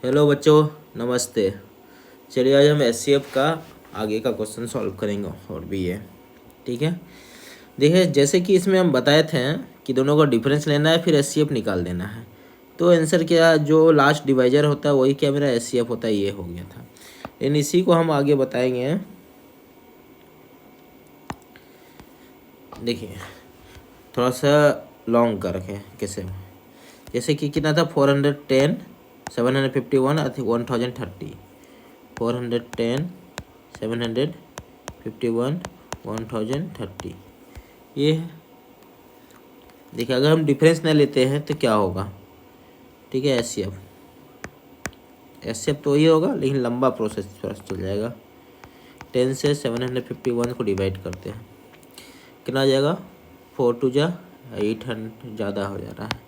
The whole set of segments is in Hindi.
हेलो बच्चों, नमस्ते। चलिए आज हम एचसीएफ का आगे का क्वेश्चन सॉल्व करेंगे और भी है। ठीक है, देखिए जैसे कि इसमें हम बताए थे कि दोनों का डिफरेंस लेना है फिर एचसीएफ निकाल देना है। तो आंसर क्या, जो लास्ट डिवाइजर होता है वही क्या मेरा एचसीएफ होता है, ये हो गया था। लेकिन इसी को हम आगे बताएंगे। देखिए थोड़ा सा लॉन्ग कर रखे कैसे, जैसे कि कितना था 410 751 1030 410 751 1030 ये है। देखिए अगर हम डिफरेंस नहीं लेते हैं तो क्या होगा। ठीक है, एस सी एफ तो वही होगा लेकिन लंबा प्रोसेस थोड़ा सा चल जाएगा। 10 से 751 को डिवाइड करते हैं, कितना आ जाएगा 4 टू जा 800, ज़्यादा हो जा रहा है।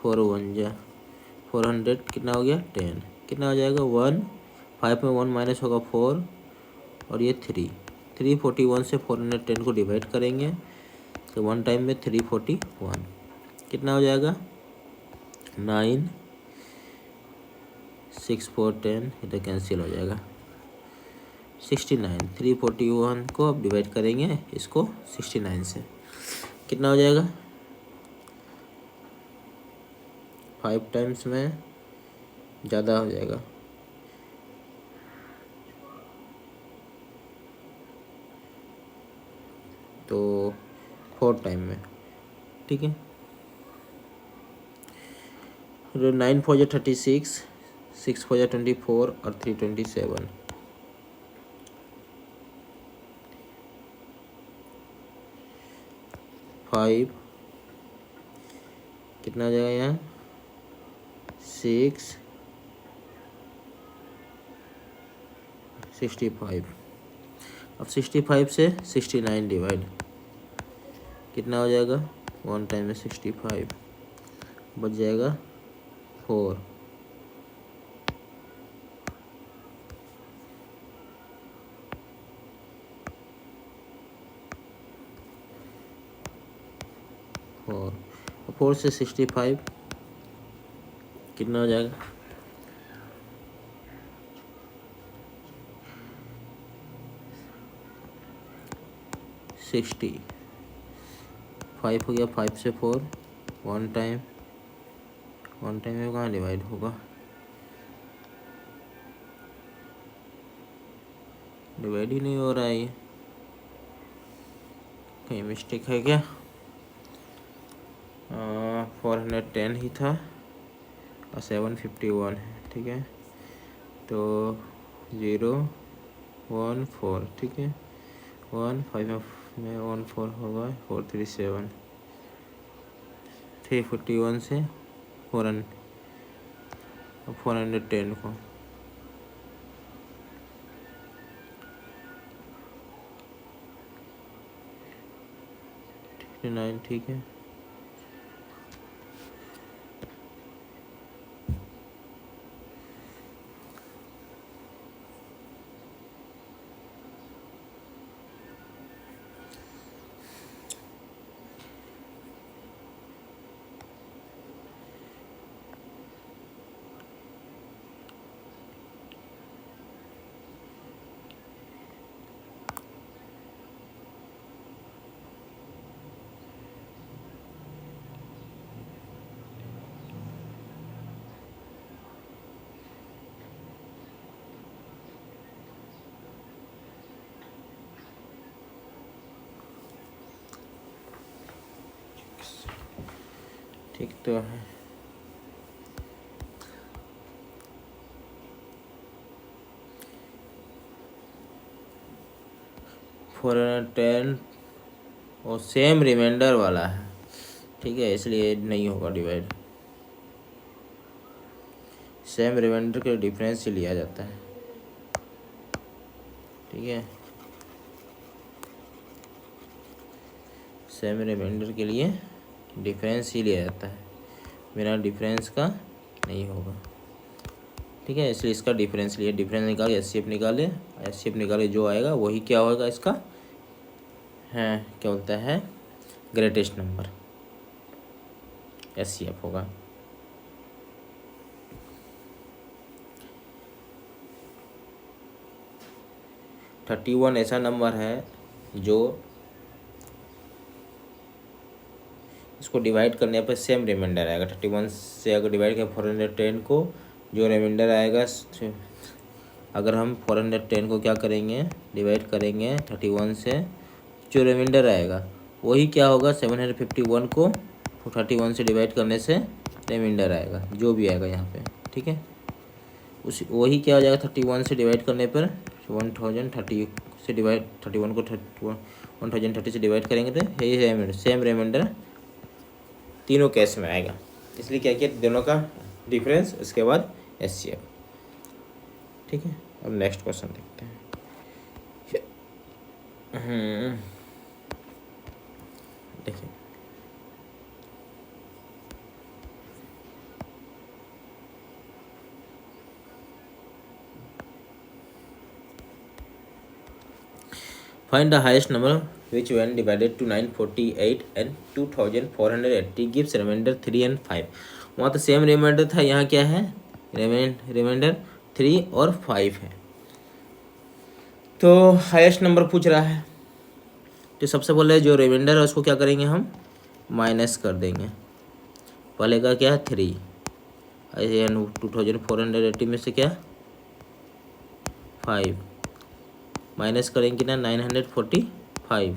4 1 जा 400, कितना हो गया 10, कितना हो जाएगा 1, 5 में 1 माइनस होगा 4 और ये 341 से 410 को डिवाइड करेंगे तो 1 टाइम में 341, कितना हो जाएगा 9 6 4 10, इधर कैंसिल हो जाएगा 69। 341 को अब डिवाइड करेंगे इसको 69 से, कितना हो जाएगा 5 टाइम्स में ज़्यादा हो जाएगा, तो 4 टाइम में। ठीक है, 9 4 जा 36, 6 4 जा 24 और 3 27। 5 कितना हो जाएगा यहाँ 6 65। अब 65 से 69 डिवाइड, कितना हो जाएगा 1 टाइम में 65, बच जाएगा 4। फोर 4 से 65 कितना हो जाएगा 60। 5 हो गया, 5 से 4 1 टाइम, 1 टाइम में कहाँ डिवाइड होगा, डिवाइड ही नहीं हो रहा है ये, कहीं मिस्टेक है क्या। 410 ही था और 751 है। ठीक है, तो 0 1 4, ठीक है 1 5 में 1 4 होगा 437, 341 से 410 को 9। ठीक है, ठीक तो है। फोर 10 और सेम रिमाइंडर वाला है। ठीक है, इसलिए नहीं होगा डिवाइड, सेम रिमाइंडर के डिफरेंस ही लिया जाता है। ठीक है, सेम रिमाइंडर के लिए डिफरेंस ही लिया जाता है, बिना डिफरेंस का नहीं होगा। ठीक है, इसलिए इसका डिफरेंस लिए, डिफरेंस निकाले एच सी एफ निकाले, जो आएगा वही क्या होगा इसका है, क्या बोलता है greatest number H C F होगा। 31 ऐसा नंबर है जो इसको डिवाइड करने पर सेम रिमाइंडर आएगा। 31 से अगर डिवाइड करें 410 को, जो रिमाइंडर आएगा, अगर हम 410 को क्या करेंगे, डिवाइड करेंगे 31 से, जो रिमाइंडर आएगा वही क्या होगा, 751 को 31 से डिवाइड करने से रिमाइंडर आएगा, जो भी आएगा यहाँ पे, ठीक है। उसी वही क्या हो जाएगा, 31 से डिवाइड करने पर 1030 से डिवाइड, 31 को 1030 से डिवाइड करेंगे तो यही सेम रिमाइंडर तीनों केस में आएगा। इसलिए क्या किया, दोनों का डिफरेंस, उसके बाद एचसीएफ, ठीक है। अब नेक्स्ट क्वेश्चन देखते हैं। देखिए find the highest number which when divided to 948 and 2480 gives remainder 3 and 5। वहाँ तो सेम रिमाइंडर था, यहाँ क्या है, रिमाइंडर 3 और 5 है। तो हाईएस्ट नंबर पूछ रहा है, तो सबसे पहले जो रिमाइंडर है उसको क्या करेंगे, हम माइनस कर देंगे। पहले का क्या है 3, 2480 में से क्या 5 माइनस करेंगे ना, 945,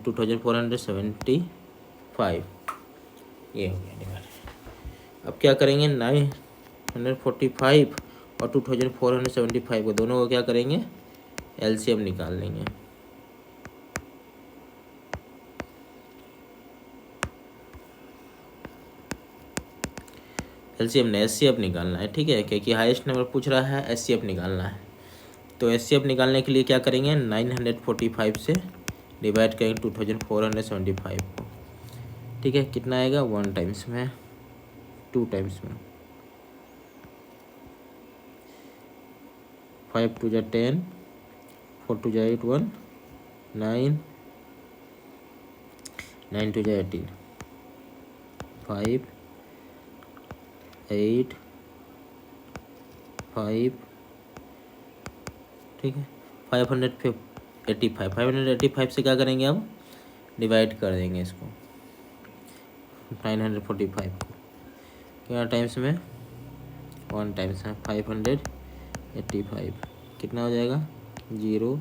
2475, ये हो गया डिवाइड। अब क्या करेंगे, 945 और 2475 को दोनों को क्या करेंगे, एलसीएम निकाल लेंगे। एलसीएम ने एचसीएफ निकालना है, ठीक है, क्योंकि हाईएस्ट नंबर पूछ रहा है, एचसीएफ निकालना है। तो एचसीएफ निकालने के लिए क्या करेंगे, 945 से डिवाइड करेंगे 2475 को, ठीक है। कितना आएगा, 1 टाइम्स में, 2 टाइम्स में, 5 2 जा 10, 4 2 जा 8 1, 9 9 2 जा 18, 5 8 5, ठीक है। 585 से क्या करेंगे, अब डिवाइड कर देंगे इसको 945 को, क्या टाइम्स में, 1 टाइम्स है, 585, कितना हो जाएगा, 0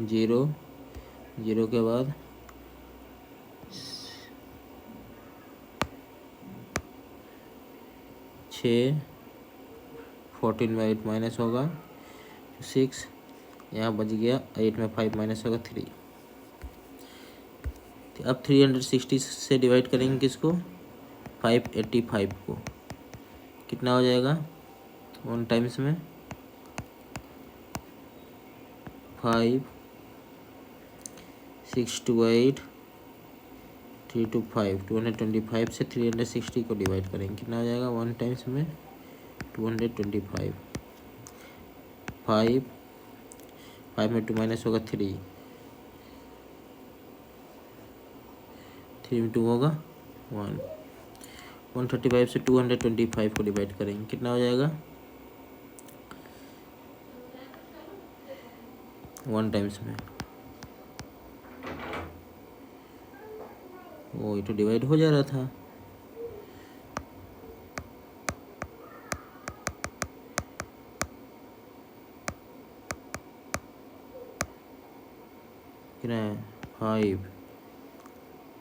0 0 के बाद 6, 14 में 8 माइनस होगा 6, यहाँ बच गया 8 में 5 माइनस होगा 3। अब 360 से डिवाइड करेंगे किसको, 585 को, कितना हो जाएगा, 1 टाइम्स में 5 6 2 8 3 2 5, 225 से 360 को डिवाइड करेंगे, कितना हो जाएगा, 1 टाइम्स में 225, 5 में 2 माइनस होगा 3 में 2 होगा 1, 135 से 225 को डिवाइड करेंगे, कितना हो जाएगा, 1 टाइम्स में, वो ये तो डिवाइड हो जा रहा था, कितना है 5,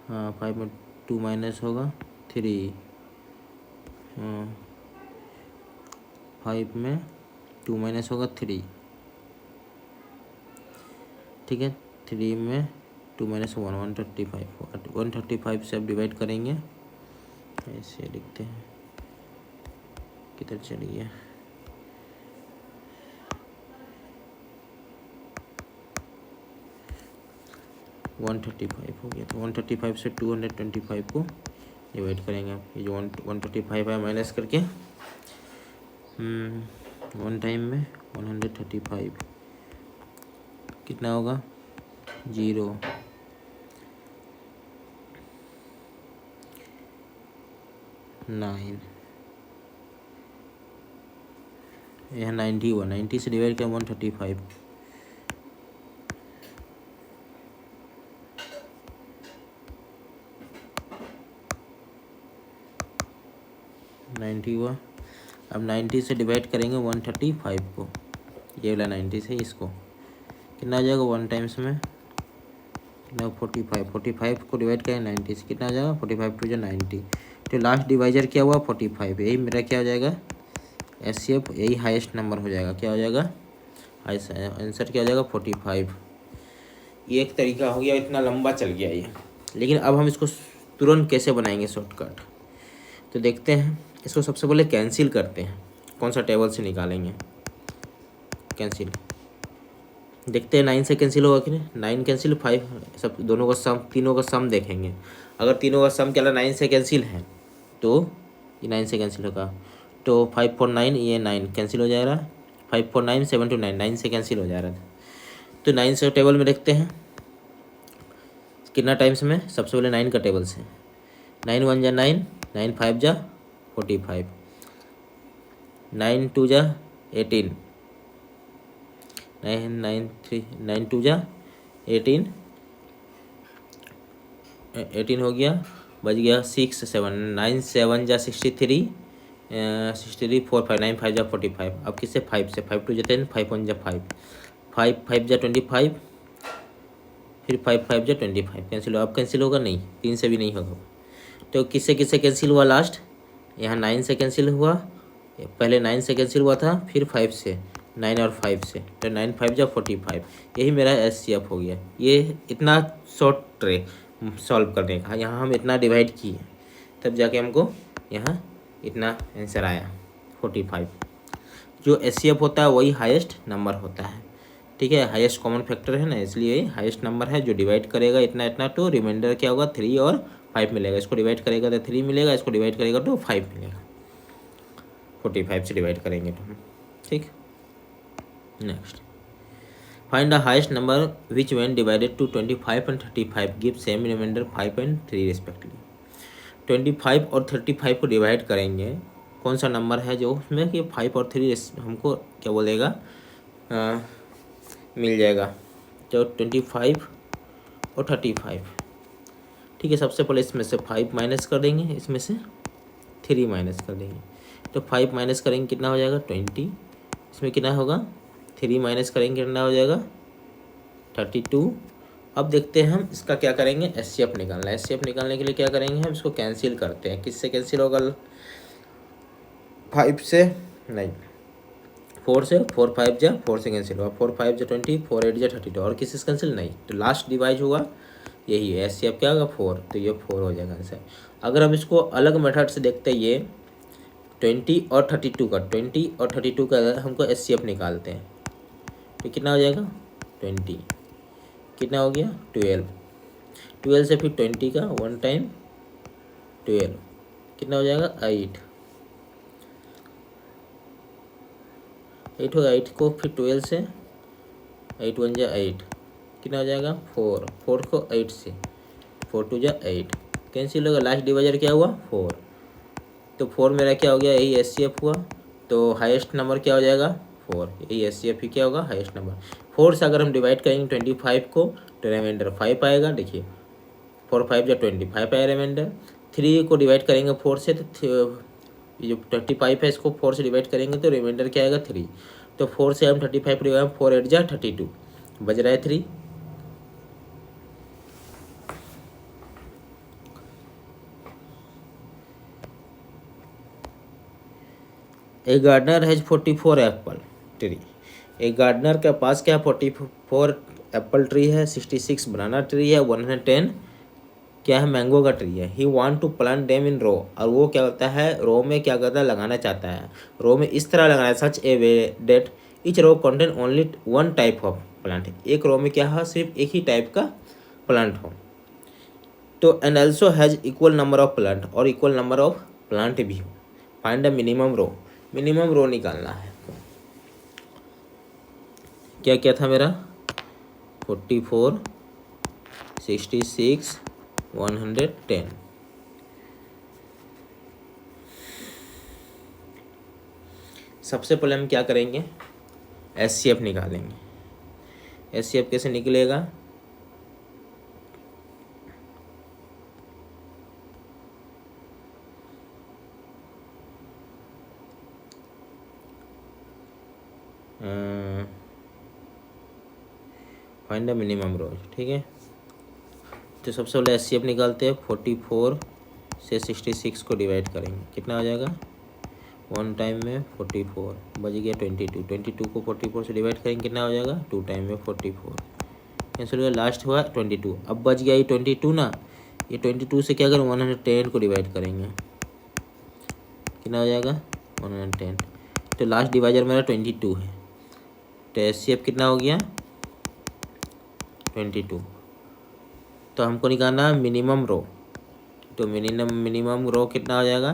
हाँ 5 में 2 माइनस होगा 3, हाँ 5 में 2 माइनस होगा 3, ठीक है। 3 में 2 माइनस 1, 135 से अब डिवाइड करेंगे, ऐसे लिखते हैं, किधर चल गया, वन 135 हो गया। तो 135 से 225 को डिवाइड करेंगे, ये जो 135 है माइनस करके 1 टाइम में 135, कितना होगा 0, 9, यह 90 हुआ, 90 से डिवाइड किया 135, 90 हुआ। अब 90 से डिवाइड करेंगे 135 को, ये वाला 90 से इसको कितना आ जाएगा, 1 टाइम्स में कितना, 45, 45 को डिवाइड करें 90 से कितना आ जाएगा, 45 टू जो 90, तो लास्ट डिवाइजर क्या हुआ 45, यही मेरा क्या हो जाएगा एचसीएफ, यही हाईएस्ट नंबर हो जाएगा, क्या हो जाएगा आंसर क्या हो जाएगा 45। ये एक तरीका हो गया, इतना लंबा चल गया ये, लेकिन अब हम इसको तुरंत कैसे बनाएंगे शॉर्टकट, तो देखते हैं। इसको सबसे पहले कैंसिल करते हैं, कौन सा टेबल से निकालेंगे कैंसिल, देखते हैं 9 से कैंसिल होगा कि नहीं, 9 कैंसिल, 5 सब दोनों का सम, तीनों का सम देखेंगे। अगर तीनों का सम क्या 9 से कैंसिल है तो ये 9 से कैंसिल होगा, तो 5 4 9, ये 9 कैंसिल हो जाएगा, 5 4 9 7 2 9, 9 से कैंसिल हो जा रहा है। तो 9 से टेबल में देखते हैं कितना टाइम्स में, सबसे पहले 9 का टेबल से, 9 1 जा 9, 9 5 जा 45, 9 2 जा 18, 9 9 3 9 2 जा 18, 18 हो गया, बच गया 6 7, 9 7 जा 63, 63 4 5, 9 5 जा 45। अब किससे 5 से, 5 2 जा 10, 5 1 जा 5, 5 5 जा 25, फिर 5 5 जा 25 कैंसिल होगा, अब कैंसिल होगा नहीं, 3 से भी नहीं होगा। तो किससे किससे कैंसिल हुआ लास्ट, यहाँ 9 से कैंसिल हुआ, पहले 9 से कैंसिल हुआ था, फिर 5 से, 9 और 5 से, तो 9 5 जा 45, यही मेरा एचसीएफ हो गया। ये इतना शॉर्ट ट्रे सॉल्व करने का, यहाँ हम इतना डिवाइड किए तब जाके हमको यहाँ इतना आंसर आया 45। जो एचसीएफ होता है वही हाईएस्ट नंबर होता है, ठीक है, हाईएस्ट कॉमन फैक्टर है ना, इसलिए हाईएस्ट नंबर है। जो डिवाइड करेगा इतना इतना तो रिमाइंडर क्या होगा 3 और 5 मिलेगा, इसको डिवाइड करेगा तो 3 मिलेगा, इसको डिवाइड करेगा तो 5 मिलेगा, 45 से डिवाइड करेंगे तो, ठीक। Next, find the highest number which when divided to 25 and 35 give same remainder 5 and 3 respectively. 25 और 35 को डिवाइड करेंगे, कौन सा नंबर है जो उसमें कि 5 और 3 हमको क्या बोलेगा मिल जाएगा, तो 25 और 35, ठीक है। सबसे पहले इसमें से 5 माइनस कर देंगे, इसमें से 3 माइनस कर देंगे, तो 5 माइनस करेंगे कितना हो जाएगा 20, इसमें कितना होगा 3 माइनस करेंगे कितना हो जाएगा 32। अब देखते हैं हम इसका क्या करेंगे, एचसीएफ निकालना है। एचसीएफ निकालने के लिए क्या करेंगे, हम इसको कैंसिल करते हैं, किससे कैंसिल होगा 5 से नहीं 4 से, 4 5 जा 4 से कैंसिल होगा, 4 5 जा 20, 4 8 जा 32, और किसी से कैंसिल नहीं, तो लास्ट डिवाइड हुआ यही है, एचसीएफ क्या होगा 4, तो ये 4 हो जाएगा आंसर। अगर हम इसको अलग मेथड से देखते हैं, ये 20 और 32 का, 20 और 32 का हमको एचसीएफ निकालते हैं, तो कितना हो जाएगा 20, कितना हो गया 12, 12 से फिर 20 का 1 टाइम 12, कितना हो जाएगा 8, 8 होगा, 8 को फिर 12 से 8 1 जा 8, कितना हो जाएगा 4, 4 को 8 से, 4 2 जा 8 कैंसिल होगा, लास्ट डिवाइजर क्या हुआ 4, तो 4 मेरा क्या हो गया, यही एचसीएफ हुआ, तो हाईएस्ट नंबर क्या हो जाएगा 4, यही एचसीएफ ही क्या होगा हाईएस्ट नंबर। 4 से अगर हम डिवाइड करेंगे 25 को तो रिमाइंडर 5 आएगा, देखिए 4 5 जा 25 आया रिमाइंडर। 3 को डिवाइड करेंगे 4 से, तो ये जो 25 है इसको 4 से डिवाइड करेंगे तो रिमाइंडर क्या आएगा 3, तो 4 से हम 35 डिवाइड, 4 8 जा 32 बज रहा है 3। ए गार्डनर हैज 44 एप्पल ट्री, एक गार्डनर के पास क्या 44 एप्पल ट्री है, 66 बनाना ट्री है, 110 क्या है मैंगो का ट्री है। He want to plant them in row, और वो क्या करता है रो में क्या करता है लगाना चाहता है, रो में इस तरह लगाना है, such a way that each row contain only 1 type of plant, एक रो में क्या है सिर्फ एक ही टाइप का प्लांट हो, तो and also has equal number of plant, और इक्वल नंबर ऑफ प्लांट भी हो। Find the minimum row, minimum row निकालना है। क्या क्या था मेरा 44 66 110, सबसे पहले हम क्या करेंगे, एचसीएफ निकालेंगे। एचसीएफ कैसे निकलेगा, फाइंड द मिनिमम रोज। ठीक है, तो सबसे पहले एचसीएफ निकालते हैं। 44 से 66 को डिवाइड करेंगे, कितना हो जाएगा, वन टाइम में 44 बच गया 22। 22 को 44 से डिवाइड करेंगे, कितना हो जाएगा, टू टाइम में 44 कैंसिल हुआ, लास्ट हुआ 22। अब बच गया ये 22 ना, ये 22 से क्या करें, 110 को डिवाइड करेंगे, कितना हो जाएगा 110। तो लास्ट डिवाइजर मेरा 22 है, तो एचसीएफ कितना हो गया 22। तो हमको निकालना है मिनिमम रो, तो मिनिमम रो कितना हो जाएगा,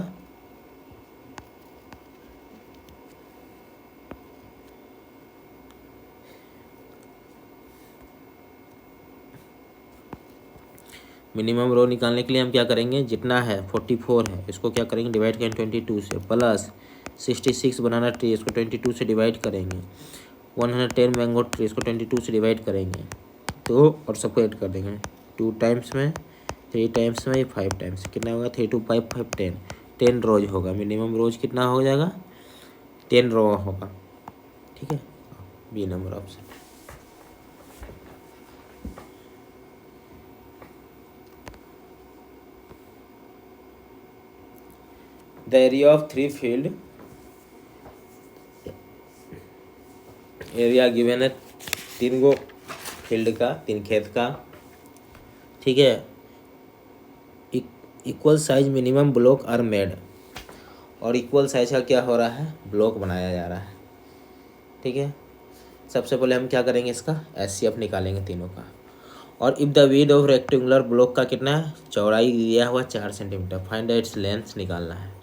मिनिमम रो निकालने के लिए हम क्या करेंगे, जितना है 44 है इसको क्या करेंगे, डिवाइड करेंगे 22 से, प्लस 66 बनाना ट्री इसको 22 से डिवाइड करेंगे, 110 मैंगो ट्री इसको 22 से डिवाइड करेंगे, तो और सबको ऐड कर देंगे 2 टाइम्स में, 3 टाइम्स में, 5 टाइम्स, कितना होगा 3 2 5 5 10 रोज होगा। मिनिमम रोज कितना हो जाएगा, 10 रो होगा। ठीक है, B number option. The area of 3 field, area given है 3 गो फील्ड का, 3 खेत का। ठीक है, equal size minimum block are made, और इक्वल साइज का क्या हो रहा है, ब्लॉक बनाया जा रहा है। ठीक है, सबसे पहले हम क्या करेंगे, इसका एचसीएफ निकालेंगे तीनों का। और if the width of rectangular block का कितना है, चौड़ाई दिया हुआ 4 सेंटीमीटर, फाइंड इट्स लेंथ निकालना है।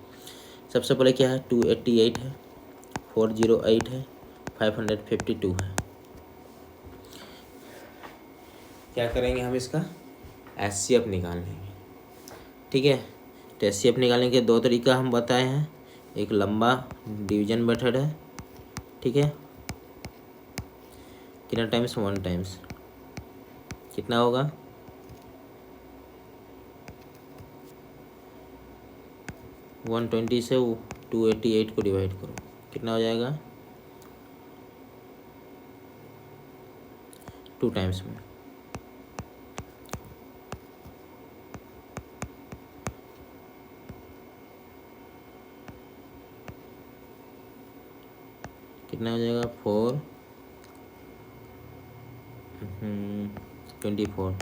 सबसे पहले क्या है, 288 है, 408 है, 552 है। क्या करेंगे हम, इसका एचसीएफ निकाल लेंगे। ठीक है, तो एचसीएफ निकालने के 2 तरीका हम बताए हैं, एक लंबा डिवीजन मेथड है। ठीक है, कितना टाइम्स, 1 टाइम्स, कितना होगा 120 से 288 को डिवाइड करो, कितना हो जाएगा 2 टाइम्स में, कितना हो जाएगा 24,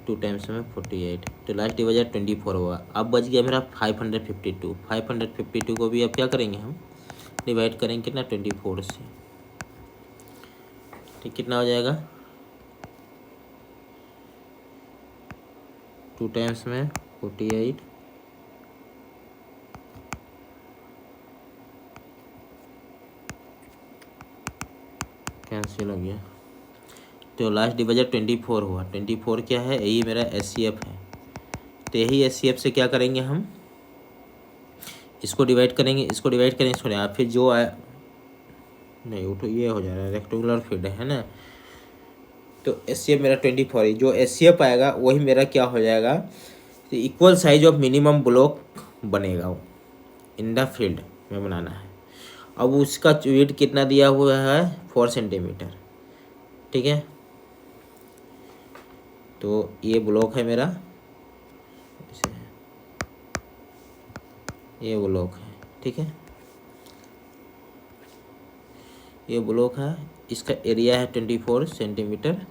2 टाइम्स में 48, तो लास्ट डिवाइजर 24 होगा। अब बच गया मेरा 552। 552 को भी अब क्या करेंगे हम, डिवाइड करेंगे कितना 24 से, ठीक कितना हो जाएगा 2 टाइम्स में 48, कैंसिल हो गया, तो लास्ट डिवाइजर 24 हुआ। 24 क्या है, यही मेरा एचसीएफ है। तो यही एचसीएफ से क्या करेंगे हम, इसको डिवाइड करेंगे, इसको डिवाइड करेंगे, इसको नहीं, फिर जो आया नहीं वो तो ये हो जा रहा है, रेक्टेंगुलर फील्ड है ना, तो एचसीएफ मेरा 24 है। जो एचसीएफ आएगा वही मेरा क्या हो जाएगा, तो equal size of minimum block बनेगा वो इन द फील्ड में बनाना है। अब उसका विड्थ कितना दिया हुआ है 4 सेंटीमीटर। ठीक है, तो ये ब्लॉक है मेरा, ये ब्लॉक है। ठीक है, ये ब्लॉक है, इसका एरिया है 24 सेंटीमीटर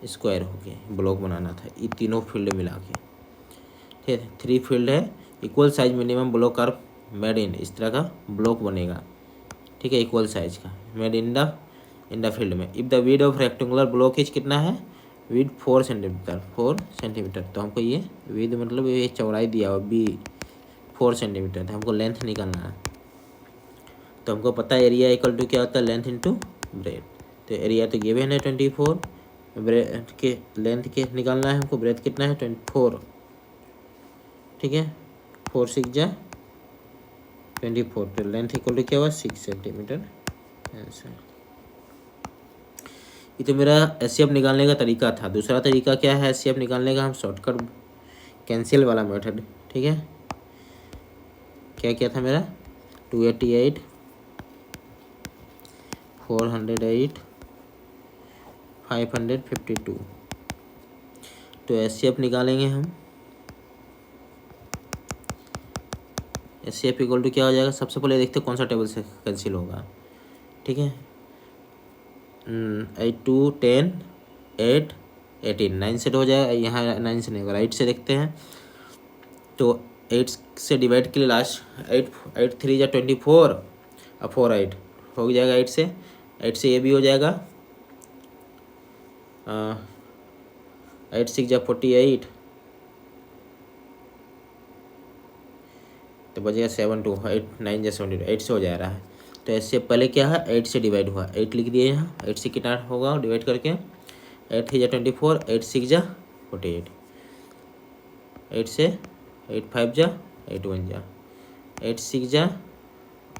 स्क्वायर हो गया। ब्लॉक बनाना था ये तीनों फील्ड मिला के। ठीक है, 3 फील्ड है, equal size minimum block are made in, इस तरह का ब्लॉक बनेगा। ठीक है, इक्वल साइज का मेड इन द फील्ड में। If the width of rectangular block is कितना है, विड्थ 4 सेंटीमीटर, 4 सेंटीमीटर। तो हमको ये विड्थ मतलब ये चौड़ाई दिया हुआ बी 4 सेंटीमीटर था, हमको लेंथ निकालना है। तो हमको पता है एरिया इक्वल टू क्या होता है, लेंथ इंटू ब्रेथ। तो एरिया तो गिवन है 24, ब्रेथ के लेंथ के निकालना है हमको, ब्रेथ कितना है 24। ठीक है, 4 6 जा 24, तो लेंथ इक्वल टू क्या हुआ 6 सेंटीमीटर आंसर। ये तो मेरा एचसीएफ निकालने का तरीका था। दूसरा तरीका क्या है एचसीएफ निकालने का, हम शॉर्टकट कैंसिल वाला मेथड, ठीक है। क्या क्या था मेरा 288, 408, 552, तो एचसीएफ निकालेंगे हम। एचसीएफ इक्वल टू क्या हो जाएगा, सबसे पहले देखते हैं कौन सा टेबल से कैंसिल होगा, ठीक है। 8 2 10 8 18, 9 से हो जाएगा, यहाँ 9 से नहीं होगा, 8 से देखते हैं। तो 8 से डिवाइड के लिए लास्ट 8 8 3 या 24 और 4 8 हो जाएगा। 8 से ये भी हो जाएगा, 8 6 या 48, तो बचेगा 7 2 8 9 या 72, 8 से हो जा रहा है। तो इससे पहले क्या है 8 से डिवाइड हुआ, 8 लिख दिए यहाँ। 8 से कितना होगा डिवाइड करके, 8 3 या 24, 8 6 या 48, 8 से 8 5 जा 8 1 जा 8 6 जा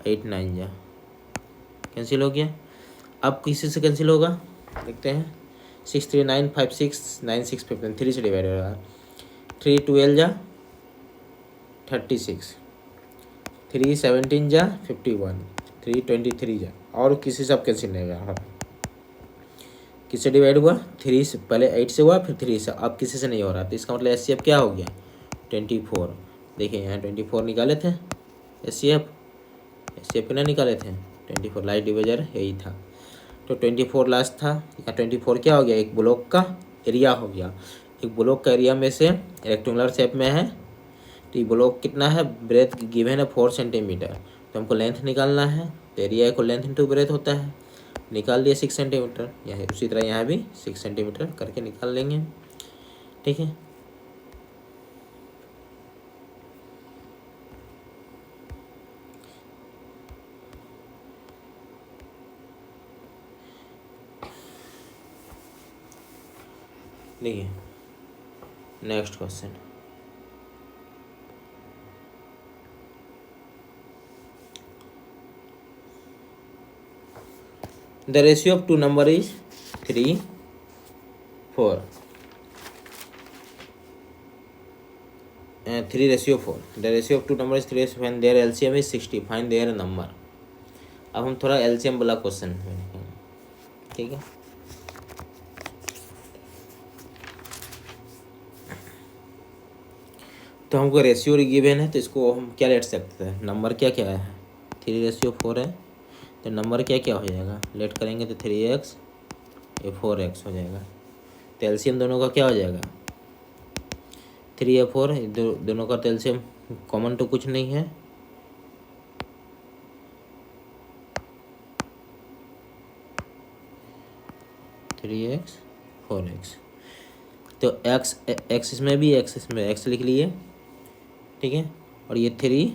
8 9 जा, कैंसिल हो गया। अब किसी से कैंसिल होगा देखते हैं। 6 3 9 5 6 9 6 15, 3 से डिवाइड हो रहा है। 3 12 जा 36, 3 17 जा 51, 3 23 जा, और किसी से अब कैंसिल नहीं होगा। किससे डिवाइड हुआ 3 से, पहले 8 से हुआ फिर 3 से, अब किसी से नहीं हो रहा। तो इसका मतलब एचसीएफ क्या हो गया 24। देखिए यहाँ 24 निकाले थे एचसीएफ कितना निकाले थे 24, लास्ट डिवीजर यही था। तो 24 लास्ट था, यहाँ 24 क्या हो गया, एक ब्लॉक का एरिया हो गया। एक ब्लॉक का एरिया में से रेक्टेंगुलर शेप में है, तो ये ब्लॉक कितना है, ब्रेथ गिवन है 4 सेंटीमीटर, तो हमको लेंथ निकालना है। तो एरिया को लेंथ इंटू ब्रेथ होता है, निकाल दिया 6 सेंटीमीटर। यहाँ उसी तरह यहाँ भी 6 सेंटीमीटर करके निकाल लेंगे, ठीक है। देखिए next question, the ratio of two number is 3 4, 3:4, the ratio of two number is 3:4 when their LCM is 60, find their number। अब हम थोड़ा LCM वाला क्वेश्चन, ठीक है। तो हमको रेशियो गिवन है, तो इसको हम क्या लेट सकते हैं, नंबर क्या क्या है 3:4 है, तो नंबर क्या क्या हो जाएगा लेट करेंगे तो 3x ये 4x हो जाएगा। तो एलसीएम दोनों का क्या हो जाएगा 3 या 4, दोनों का तो एलसीएम कॉमन तो कुछ नहीं है, थ्री एक्स 4x। तो x इसमें भी x इसमें x लिख लिए, ठीक है। और ये 3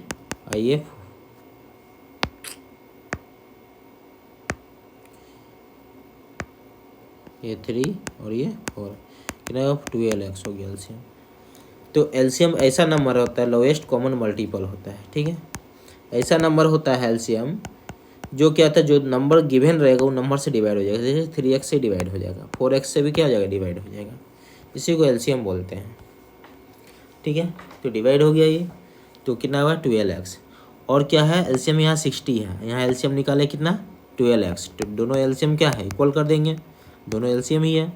और ये 3 और ये 4, कितना 12x हो गया एलसीएम। तो एलसीएम ऐसा नंबर होता है, लोएस्ट कॉमन मल्टीपल होता है, ठीक है। ऐसा नंबर होता है एलसीएम जो क्या होता है, जो नंबर गिवन रहेगा वो नंबर से डिवाइड हो जाएगा। जैसे 3x से डिवाइड हो जाएगा, 4x से भी क्या हो जाएगा डिवाइड हो जाएगा, इसी को एलसीएम बोलते हैं, ठीक है। तो डिवाइड हो गया ये, तो कितना हुआ 12x। और क्या है एलसीएम यहाँ 60 है, यहाँ एलसीएम निकाले कितना 12x, तो दोनों एलसीएम क्या है इक्वल कर देंगे, दोनों एलसीएम ही है।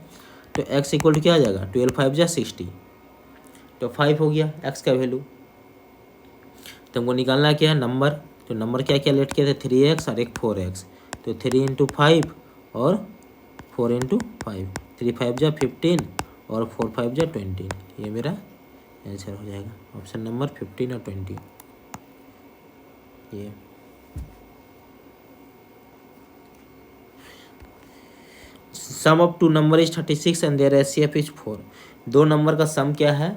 तो x इक्वल टू क्या आ जाएगा 12 5 जा 60, तो 5 हो गया x का वैल्यू। तो हमको निकालना क्या है नंबर, तो नंबर क्या क्या लेट किए थे 3x और एक 4x, तो 3 × 5 और 4 × 5, 3 5 जा 15 और 4 5 जा 20, ये मेरा आंसर हो जाएगा ऑप्शन नंबर 15 और 20 ये। Sum of two number is 36 and their HCF is 4। दो नंबर का सम क्या है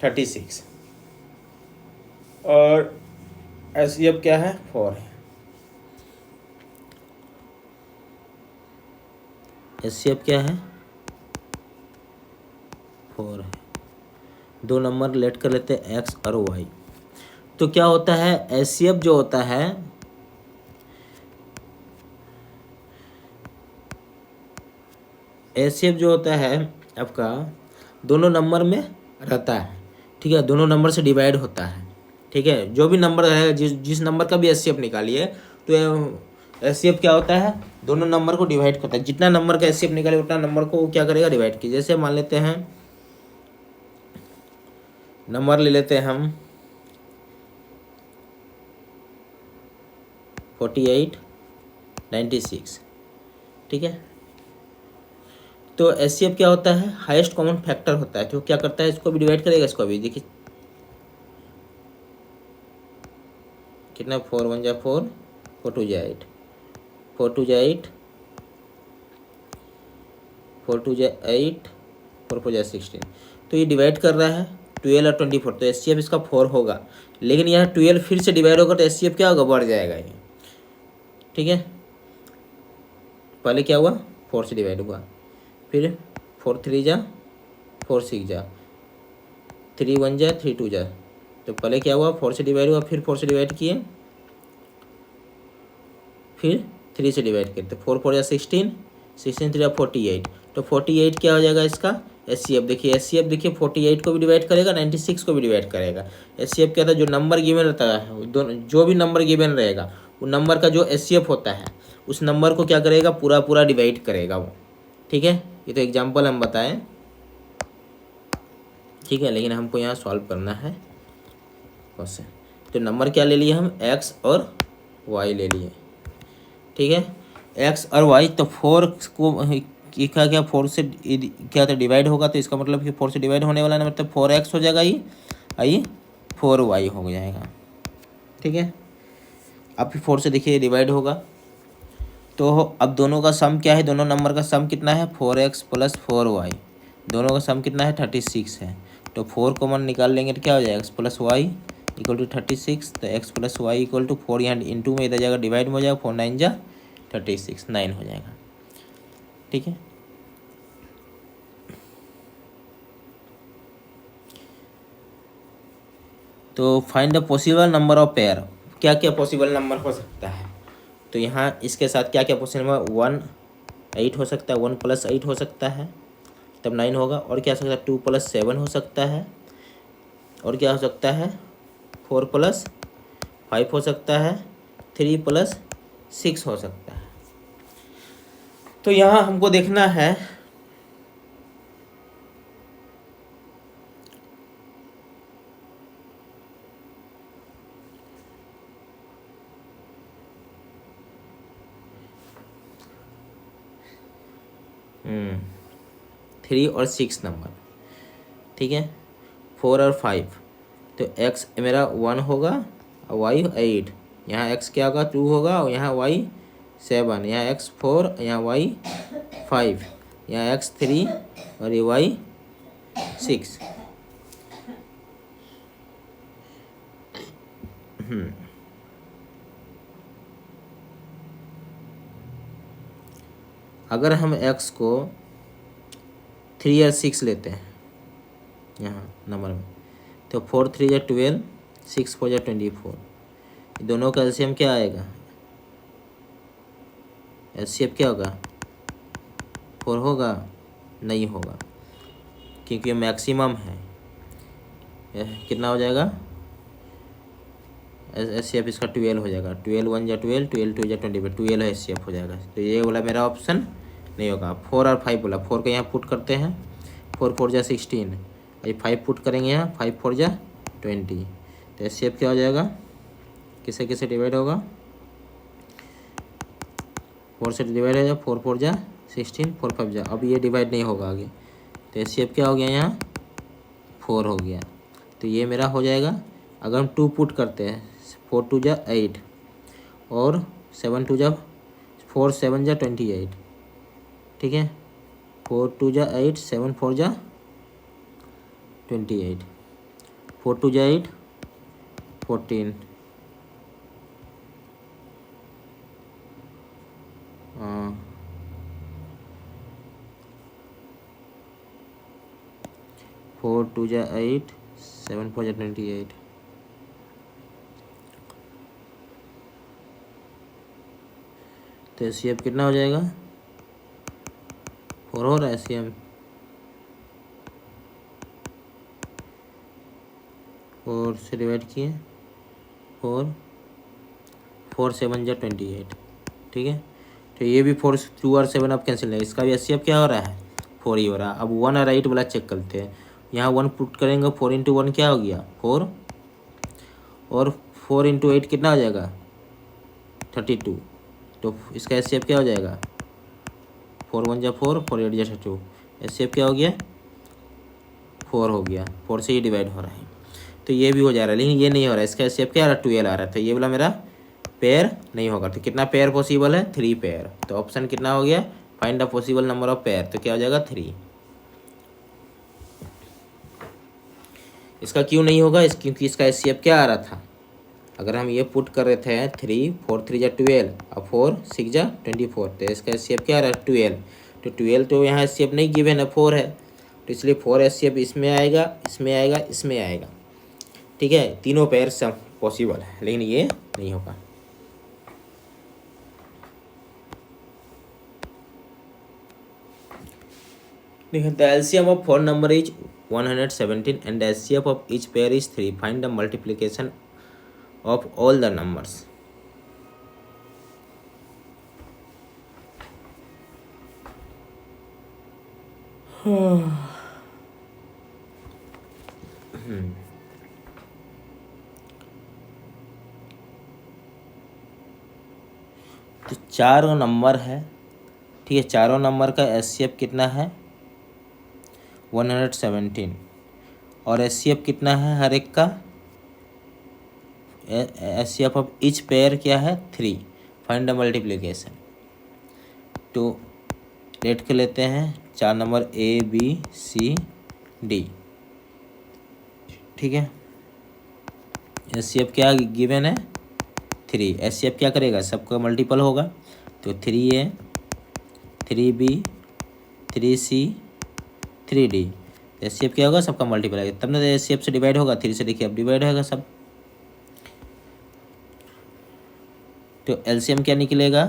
36 और एचसीएफ क्या है 4 है। एचसीएफ क्या है 4 है। दो नंबर लेट कर लेते हैं x और y। तो क्या होता है, एचसीएफ जो होता है, एचसीएफ जो होता है आपका दोनों नंबर में रहता है, ठीक है, दोनों नंबर से डिवाइड होता है, ठीक है। जो भी नंबर रहेगा, जिस जिस नंबर का भी एचसीएफ निकालिए, तो एचसीएफ क्या होता है, दोनों नंबर को डिवाइड करता है। जितना नंबर का एचसीएफ निकाले उतना नंबर को वो क्या करेगा, डिवाइड कीजिए। जैसे मान लेते हैं, नंबर ले लेते हैं हम 48, 96, ठीक है। तो एचसीएफ क्या होता है, हाईएस्ट कॉमन फैक्टर होता है, जो क्या करता है, इसको भी डिवाइड करेगा, इसको भी। देखिए कितना, 4 1 जा 4, 4 2 जा 8, 4 2 जा 8, 4 2 जा 8, 4 4 जा 16। तो ये डिवाइड कर रहा है 12 और 24, तो एचसीएफ इसका 4 होगा। लेकिन यह 12 फिर से डिवाइड होगा तो एचसीएफ क्या होगा, बढ़ जाएगा ये, ठीक है। पहले क्या हुआ, 4 से डिवाइड हुआ, फिर 4 3 जा 4 6 जा, 3 1 जा 3 2 जा। तो पहले क्या हुआ, 4 से डिवाइड हुआ, फिर 4 से डिवाइड किए, फिर 3 से डिवाइड किए, तो 4 4 जा 16, 16 3 जा 48। तो 48 क्या हो जाएगा इसका एचसीएफ। देखिए एचसीएफ, देखिए 48 को भी डिवाइड करेगा, 96 को भी डिवाइड करेगा। एचसीएफ क्या था, जो नंबर गिवन रहता है, दोनों जो भी नंबर गिवन रहेगा, वो नंबर का जो एचसीएफ होता है, उस नंबर को क्या करेगा, पूरा पूरा डिवाइड करेगा वो, ठीक है। ये तो एग्जाम्पल हम बताएं, ठीक है, लेकिन हमको यहाँ सॉल्व करना है क्वेश्चन। तो नंबर क्या ले लिए हम, एक्स और वाई ले लिए, ठीक है। एक्स और वाई, तो 4 को क्या 4 से क्या था, डिवाइड होगा, तो इसका मतलब कि 4 से डिवाइड होने वाला नंबर, तो 4x हो जाएगा, आई 4y हो जाएगा, ठीक है। अब फिर 4 से देखिए डिवाइड होगा, तो अब दोनों का सम क्या है, दोनों नंबर का सम कितना है, 4x प्लस 4y, दोनों का सम कितना है, 36 है। तो 4 कॉमन निकाल लेंगे तो क्या हो जाएगा, x plus y equal to 36। तो x plus y equal to 4, यहाँ इंटू में इधर जाएगा, डिवाइड में हो जाएगा, 4 9 जा 36, 9 हो जाएगा, ठीक है। तो find the possible number of pair, क्या क्या पॉसिबल नंबर हो सकता है। तो यहाँ इसके साथ क्या क्या पॉसिबल नंबर, 1 8 हो सकता है, 1 प्लस 8 हो सकता है, तब 9 होगा। और क्या हो सकता है, 2 प्लस 7 हो सकता है, और क्या हो सकता है, 4 प्लस 5 हो सकता है, 3 प्लस 6 हो सकता है। तो यहाँ हमको देखना है, थ्री और 6 नंबर, ठीक है, 4 और 5। तो x मेरा 1 होगा और y 8, यहाँ x क्या होगा, 2 होगा, और यहाँ y 7, यहाँ x 4, यहाँ y 5, यहाँ x 3 और ये y 6। अगर हम x को 3 और 6 लेते हैं यहाँ नंबर में, तो 4 3 या 12, 6 4 या 24, दोनों का एलसीएम क्या आएगा, एलसीएम क्या होगा, 4 होगा, नहीं होगा, क्योंकि ये मैक्सिमम है। कितना हो जाएगा, एचसीएफ इसका 12 हो जाएगा, 12 1 जा 12, 12 2 जा 24, 12 एचसीएफ हो जाएगा। तो ये वाला मेरा ऑप्शन नहीं होगा। 4 और 5 बोला, 4 को यहाँ पुट करते हैं, 4 4 जा 16, ये 5 पुट करेंगे यहाँ, 5 4 जा 20। तो एचसीएफ क्या हो जाएगा, किसे किसे डिवाइड होगा, 4 से डिवाइड हो जाए, 4 4 जा 16, 4 5 जा, अब ये डिवाइड नहीं होगा आगे। तो एचसीएफ क्या हो गया, यहाँ 4 हो गया। तो ये मेरा हो जाएगा। अगर हम 2 पुट करते हैं, 4 2 जा 8 और 7 2 जा 4 7 जा 28, ठीक है, 4 2 जा 8, 7 4 जा 28, 4 2 जा 8 14, 4 2 जा 8, 7 4 जा 28, तो एचसीएफ कितना हो जाएगा, 4 हो रहा है एचसीएफ, 4 से डिवाइड किए, 4 4 7 जा 28, ठीक है। तो ये भी 4 2 और 7 अब कैंसिल है, इसका भी एचसीएफ क्या हो रहा है, 4 ही हो रहा है। अब 1 और 8 वाला चेक करते हैं, यहाँ 1 पुट करेंगे, 4 इंटू 1 क्या हो गया 4, और 4 इंटू 8 कितना हो जाएगा 32, तो इसका एचसीएफ क्या हो जाएगा, 4 1 जा 4, 4 8 जा 32, एचसीएफ क्या हो गया 4 हो गया, 4 से ही डिवाइड हो रहा है। तो ये भी हो जा रहा है, लेकिन ये नहीं हो रहा है, इसका एचसीएफ क्या आ रहा है 12 आ रहा है, तो ये वाला मेरा पेयर नहीं होगा। तो कितना पेयर पॉसिबल है, 3 पेयर। तो ऑप्शन कितना हो गया, find the possible number of pair, तो क्या हो जाएगा 3। इसका क्यों नहीं होगा, क्योंकि इसका एचसीएफ क्या आ रहा था, अगर हम ये पुट कर रहे थे 3 4 3 जा 12 और 4 6 जा 24, तो इसका एचसीएफ क्या आ रहा है 12। तो 12 तो यहाँ एचसीएफ नहीं गिवन है, 4 है, तो इसलिए 4 एचसीएफ इसमें आएगा, इसमें आएगा, इसमें आएगा, ठीक है। तीनों पेयर सब पॉसिबल है, लेकिन ये नहीं होगा। देखिए, the LCM of 4 number is 117 and the HCF of each pair is 3. Find the multiplication of all the numbers. तो चारों नंबर है, ठीक है, चारों नंबर का एचसीएफ कितना है 117, और एचसीएफ कितना है हर एक का, एचसीएफ ऑफ ईच पेयर क्या है 3। फाइंड द मल्टीप्लिकेशन, तो रेट के लेते हैं 4 number A B C D, ठीक है। एचसीएफ क्या गिवन है 3, एचसीएफ क्या करेगा, सबका मल्टीपल होगा, तो 3A 3B 3C 3D, HCF क्या होगा सबका मल्टीपल आएगा, तब ना एचसीएफ से डिवाइड होगा, 3 से देखिए अब डिवाइड होगा सब। तो एलसीएम क्या निकलेगा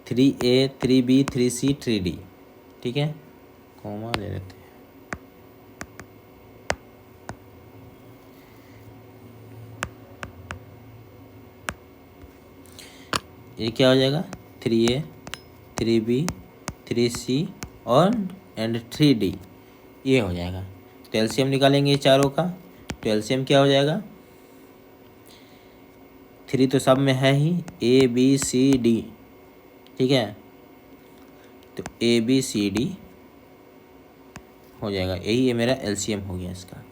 3A 3B 3C 3D, ठीक है, कॉमा ले लेते हैं। ये क्या हो जाएगा 3A 3B 3C और एंड 3D, ये हो जाएगा। तो एलसीएम निकालेंगे चारों का, तो एलसीएम क्या हो जाएगा, 3 तो सब में है ही, ABCD, ठीक है, तो ABCD हो जाएगा, यही है मेरा एलसीएम हो गया इसका।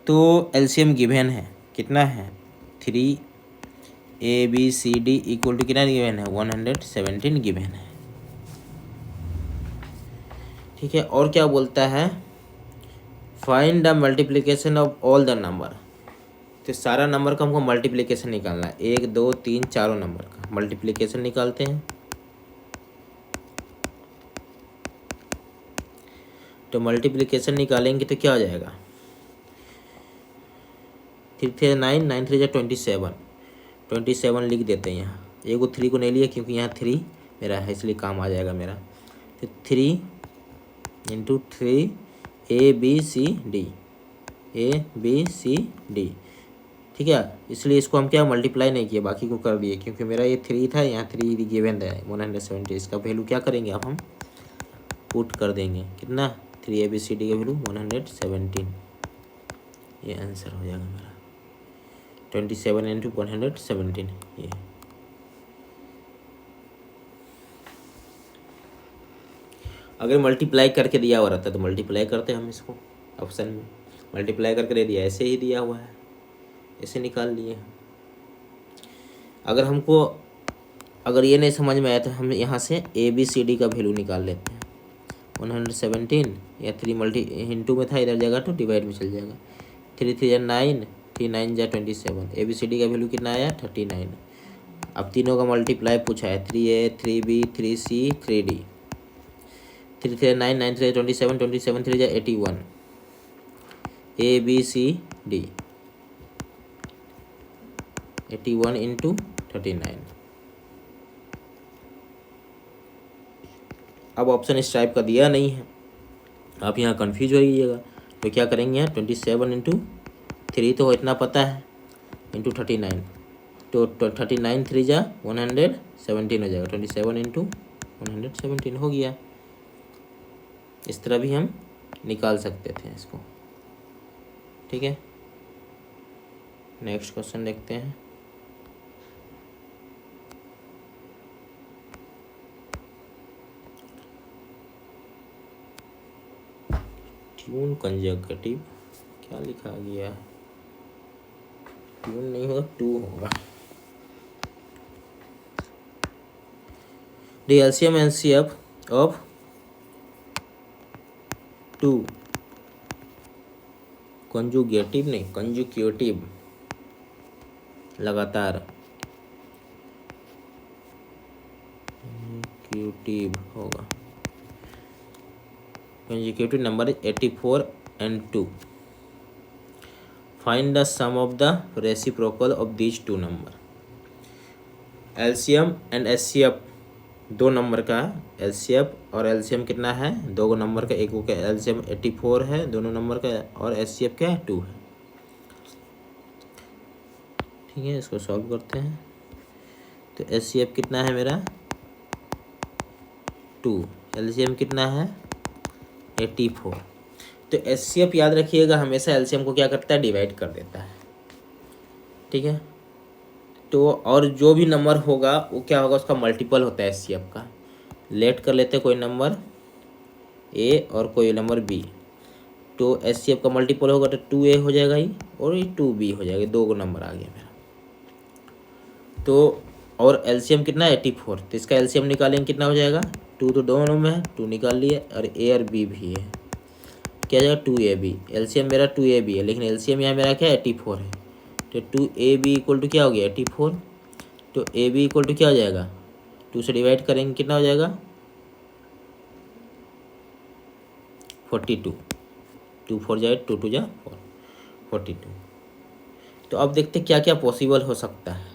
तो एलसीएम गिवन है कितना है 3ABCD इक्वल टू कितना गिवन है 117 गिवन है, ठीक है। और क्या बोलता है find the multiplication of all the number, तो सारा नंबर का हमको मल्टीप्लिकेशन निकालना है, 1 2 3 चारों नंबर का मल्टीप्लिकेशन निकालते हैं। तो मल्टीप्लिकेशन निकालेंगे तो क्या हो जाएगा 3 3 9 9 3 27, 27 लिख देते हैं यहाँ, एगो 3 को नहीं लिया क्योंकि यहाँ 3 मेरा है इसलिए काम आ जाएगा मेरा। तो 3 इंटू 3 ABCD, ठीक है, इसलिए इसको हम क्या मल्टीप्लाई नहीं किए, बाकी को कर दिए, क्योंकि मेरा ये 3 था, यहाँ 3 गिवन है 170, इसका वैल्यू क्या करेंगे अब हम पुट कर देंगे, कितना 3 ABCD का वैल्यू 117, ये आंसर हो जाएगा मेरा 27 इंटू 117 ये। अगर मल्टीप्लाई करके दिया हुआ रहता तो मल्टीप्लाई करते हम इसको, ऑप्शन में मल्टीप्लाई करके दे दिया, ऐसे ही दिया हुआ है, ऐसे निकाल लिए। अगर हमको अगर ये नहीं समझ में आया तो हम यहाँ से ABCD का वैल्यू निकाल लेते हैं, 117 या 3 मल्टी इंटू में था, इधर जाएगा तो डिवाइड में चल जाएगा, 3 3 9 3 9 27, ABCD का वैल्यू कितना आया 39। अब तीनों का मल्टीप्लाई पूछा है, 3A 3B 3C 3D, 3 3 9 9 3 27 27 3 81, ABCD 81 into 39। अब ऑप्शन इस टाइप का दिया नहीं है, आप यहाँ कन्फ्यूज हो जाइएगा। तो क्या करेंगे यहाँ 27 इंटू 3 तो इतना पता है, इंटू 39, तो 39 3 जा 117 हो जाएगा। 27 इंटू 117 हो गया। इस तरह भी हम निकाल सकते थे इसको। ठीक है, नेक्स्ट क्वेश्चन देखते हैं। ट्यून कंजक्टिव क्या लिखा गया है? ट्यून नहीं होगा, टू होगा। The LCM NCF of two conjugative नहीं, कंजुक्यूटिव लगातार क्यूटिव होगा। Conjugative number is 84 and 2. Find the sum of the reciprocal of these two number. LCM and HCF दो नंबर का एलसीएफ और एलसीएम कितना है? दो नंबर का, एक का एलसीएम 84 है दोनों नंबर का, और एचसीएफ क्या है? 2 है। ठीक है, इसको सॉल्व करते हैं। तो एचसीएफ कितना है मेरा? 2। एलसीएम कितना है? 84। तो एचसीएफ याद रखिएगा हमेशा एलसीएम को क्या करता है? डिवाइड कर देता है। ठीक है, तो और जो भी नंबर होगा वो क्या होगा? उसका मल्टीपल होता है एचसीएफ का। लेट कर लेते हैं कोई नंबर ए और कोई नंबर बी, तो एचसीएफ का मल्टीपल होगा तो 2a हो जाएगा ही, और ये 2b हो जाएगा। दो नंबर आ गया मेरा। तो और एलसीएम कितना है? 84। तो इसका एलसीएम निकालेंगे, कितना हो जाएगा? 2 तो दोनों में है, 2 निकाल लिए, और ए और बी भी है, क्या जाएगा? 2ab। एलसीएम मेरा 2ab है, लेकिन एलसीएम यहाँ मेरा क्या है? 84 है। तो 2ab इक्वल टू क्या हो गया? 84। तो ab इक्वल टू क्या हो जाएगा? 2 से डिवाइड करेंगे, कितना हो जाएगा? 42। 2 4 जाए, 2 2 जा 4, 42। तो अब देखते क्या क्या पॉसिबल हो सकता है।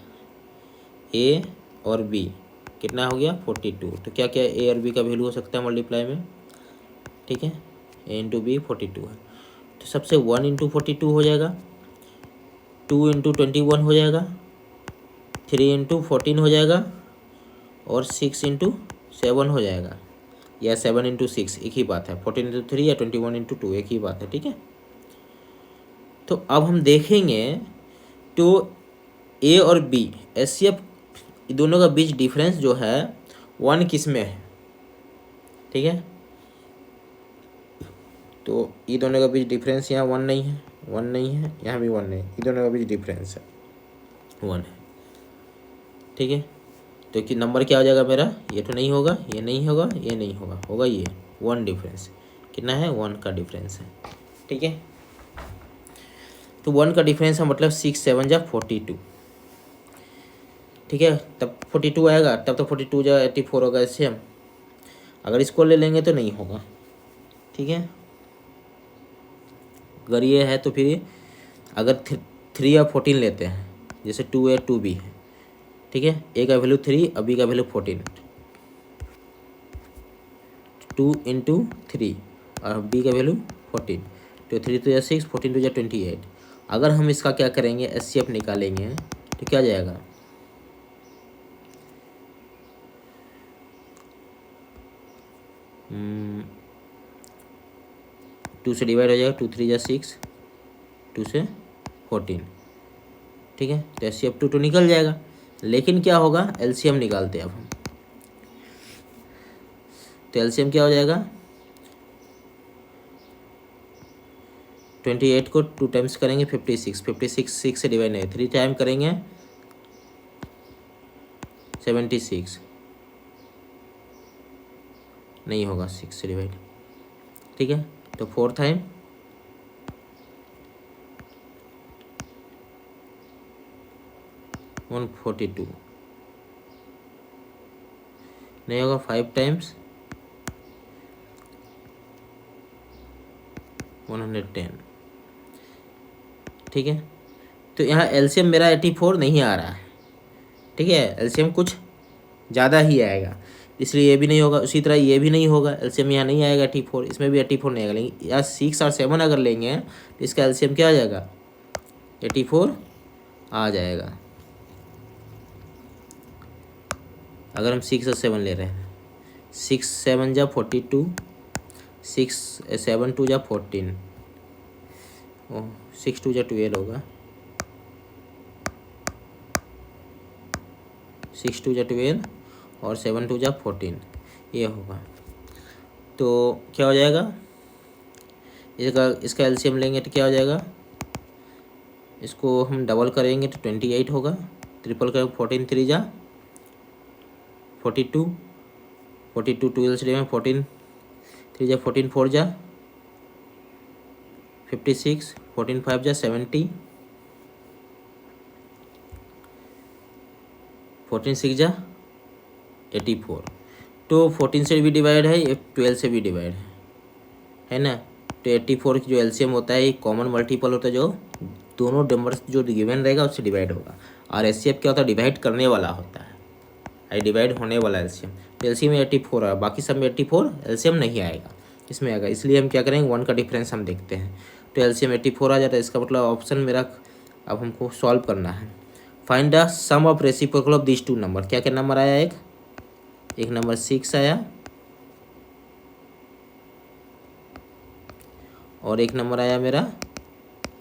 ए और बी कितना हो गया? 42। तो क्या क्या ए और बी का वैल्यू हो सकता है मल्टीप्लाई में? ठीक है, ए इंटू बी 42 है, तो सबसे 1 इंटू 42 हो जाएगा, 2 इंटू 21 हो जाएगा, 3 इंटू 14 हो जाएगा, और 6 इंटू 7 हो जाएगा, या 7 इंटू 6 एक ही बात है। 14 इंटू 3 या 21 इंटू 2 एक ही बात है। ठीक है, तो अब हम देखेंगे तो ए और बी एचसीएफ दोनों का बीच डिफरेंस जो है 1 किस में है? ठीक है, तो ये दोनों का बीच डिफरेंस यहाँ 1 नहीं है, 1 नहीं है, यहाँ भी 1 नहीं, ये दोनों का बीच डिफरेंस है 1 है। ठीक है, तो कि नंबर क्या हो जाएगा मेरा? ये तो नहीं होगा, ये नहीं होगा, ये नहीं होगा, होगा ये 1 डिफरेंस। कितना है? 1 का डिफरेंस है। ठीक है, तो 1 का डिफरेंस है, मतलब 6 7 जा 42। ठीक है, तब 42 आएगा, तब तो 42 जा 84 होगा इससे हम। अगर इसको ले लेंगे तो नहीं होगा। ठीक है, अगर ये है तो फिर अगर 3 या 14 लेते हैं, जैसे 2a 2b है। ठीक है, ए का वैल्यू 3 और बी का वैल्यू 14, 2 इंटू 3 और बी का वैल्यू 14, तो 3 2 या 6, 14 2 या 28। अगर हम इसका क्या करेंगे? एचसीएफ निकालेंगे तो क्या जाएगा? टू से डिवाइड हो जाएगा, 2 3 या 6, 2 से 14। ठीक है, तो एचसीएफ 2 निकल जाएगा, लेकिन क्या होगा? एलसीएम निकालते हैं अब हम। तो एलसीएम क्या हो जाएगा? 28 को 2 टाइम्स करेंगे 56, 56 6 से डिवाइड नहीं, 3 टाइम करेंगे 76, नहीं होगा 6 से डिवाइड। ठीक है, तो 4 टाइम 142, नहीं होगा 5 टाइम्स 110। ठीक है, तो यहाँ एलसीएम मेरा 84 नहीं आ रहा है, ठीक है, एलसीएम कुछ ज़्यादा ही आएगा, इसलिए ये भी नहीं होगा। उसी तरह ये भी नहीं होगा, एलसीएम यहाँ नहीं आएगा 84, इसमें भी 84 नहीं आएगा। लेकिन यहाँ 6 और 7 अगर लेंगे तो इसका एलसीएम क्या आ जाएगा, 84 आ जाएगा। अगर हम 6 और 7 ले रहे हैं, 6 7 जा 42, 6 7 2 जा 14, 6 2 जा 12 होगा, 6 2 जा 12 और 7 2 जा 14, ये होगा। तो क्या हो जाएगा, इसका एलसीएम लेंगे तो क्या हो जाएगा, इसको हम डबल करेंगे तो 28 होगा, ट्रिपल करेंगे 14 3 जा 42, 42 12 से 14 3 जा 14 4 जा 56, 14 5 जा 70, 14 6 जा 84। तो 14 से भी डिवाइड है, 12 से भी डिवाइड है ना। तो 84 की जो एलसीएम होता है, एक कॉमन मल्टीपल होता है जो दोनों नंबर्स जो गिवन रहेगा उससे डिवाइड होगा। और एचसीएफ क्या होता है, डिवाइड करने वाला होता है, डिवाइड होने वाला एलसीएम। तो एलसीएम में 84 आया, बाकी सब में 84 एलसीएम नहीं आएगा, इसमें आएगा। इसलिए हम क्या करेंगे, 1 का डिफरेंस हम देखते हैं। तो एलसीएम 84 आ जाता है, इसका मतलब ऑप्शन मेरा अब हमको सॉल्व करना है। Find the sum of reciprocal of this 2 number. क्या क्या नंबर आया, एक नंबर 6 आया और एक नंबर आया मेरा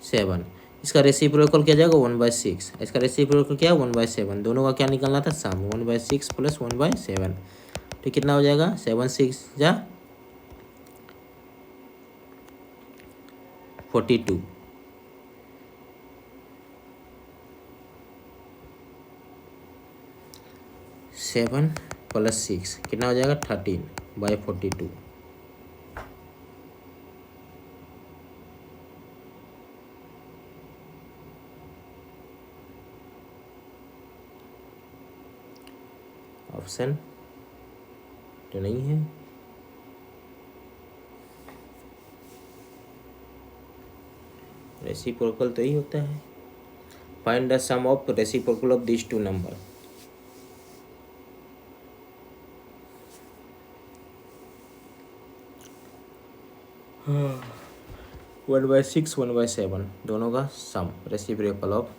7। इसका रेसिप्रोकल क्या जाएगा 1/6, इसका रेसिप्रोकल क्या है 1/7। दोनों का क्या निकलना था, सम 1/6 प्लस 1/7। तो कितना हो जाएगा, 7 6 जा 42, 7 प्लस 6 कितना हो जाएगा 13/42। ऑप्शन तो नहीं है, रेसिप्रोकल तो ही होता है। Find the sum of reciprocal of this 2 number. हाँ, 1/6 1/7 दोनों का सम, रेसिप्रोकल ऑफ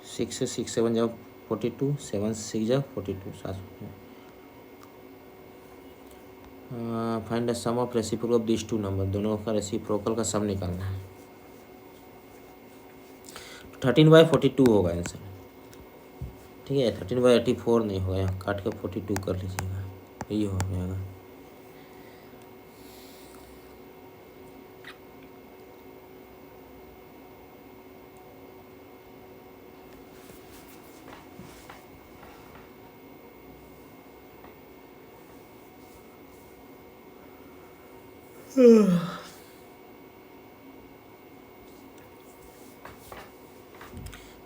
6 से 6 7 जा 42, 7 6 जा 42 7। Find the sum of reciprocal of this 2 number. दोनों का रेसिप्रोकल का सम निकालना है। 13/42 होगा आंसर, ठीक है। 13/84 नहीं होगा, यहाँ काट के 42 कर लीजिएगा, यही हो जाएगा।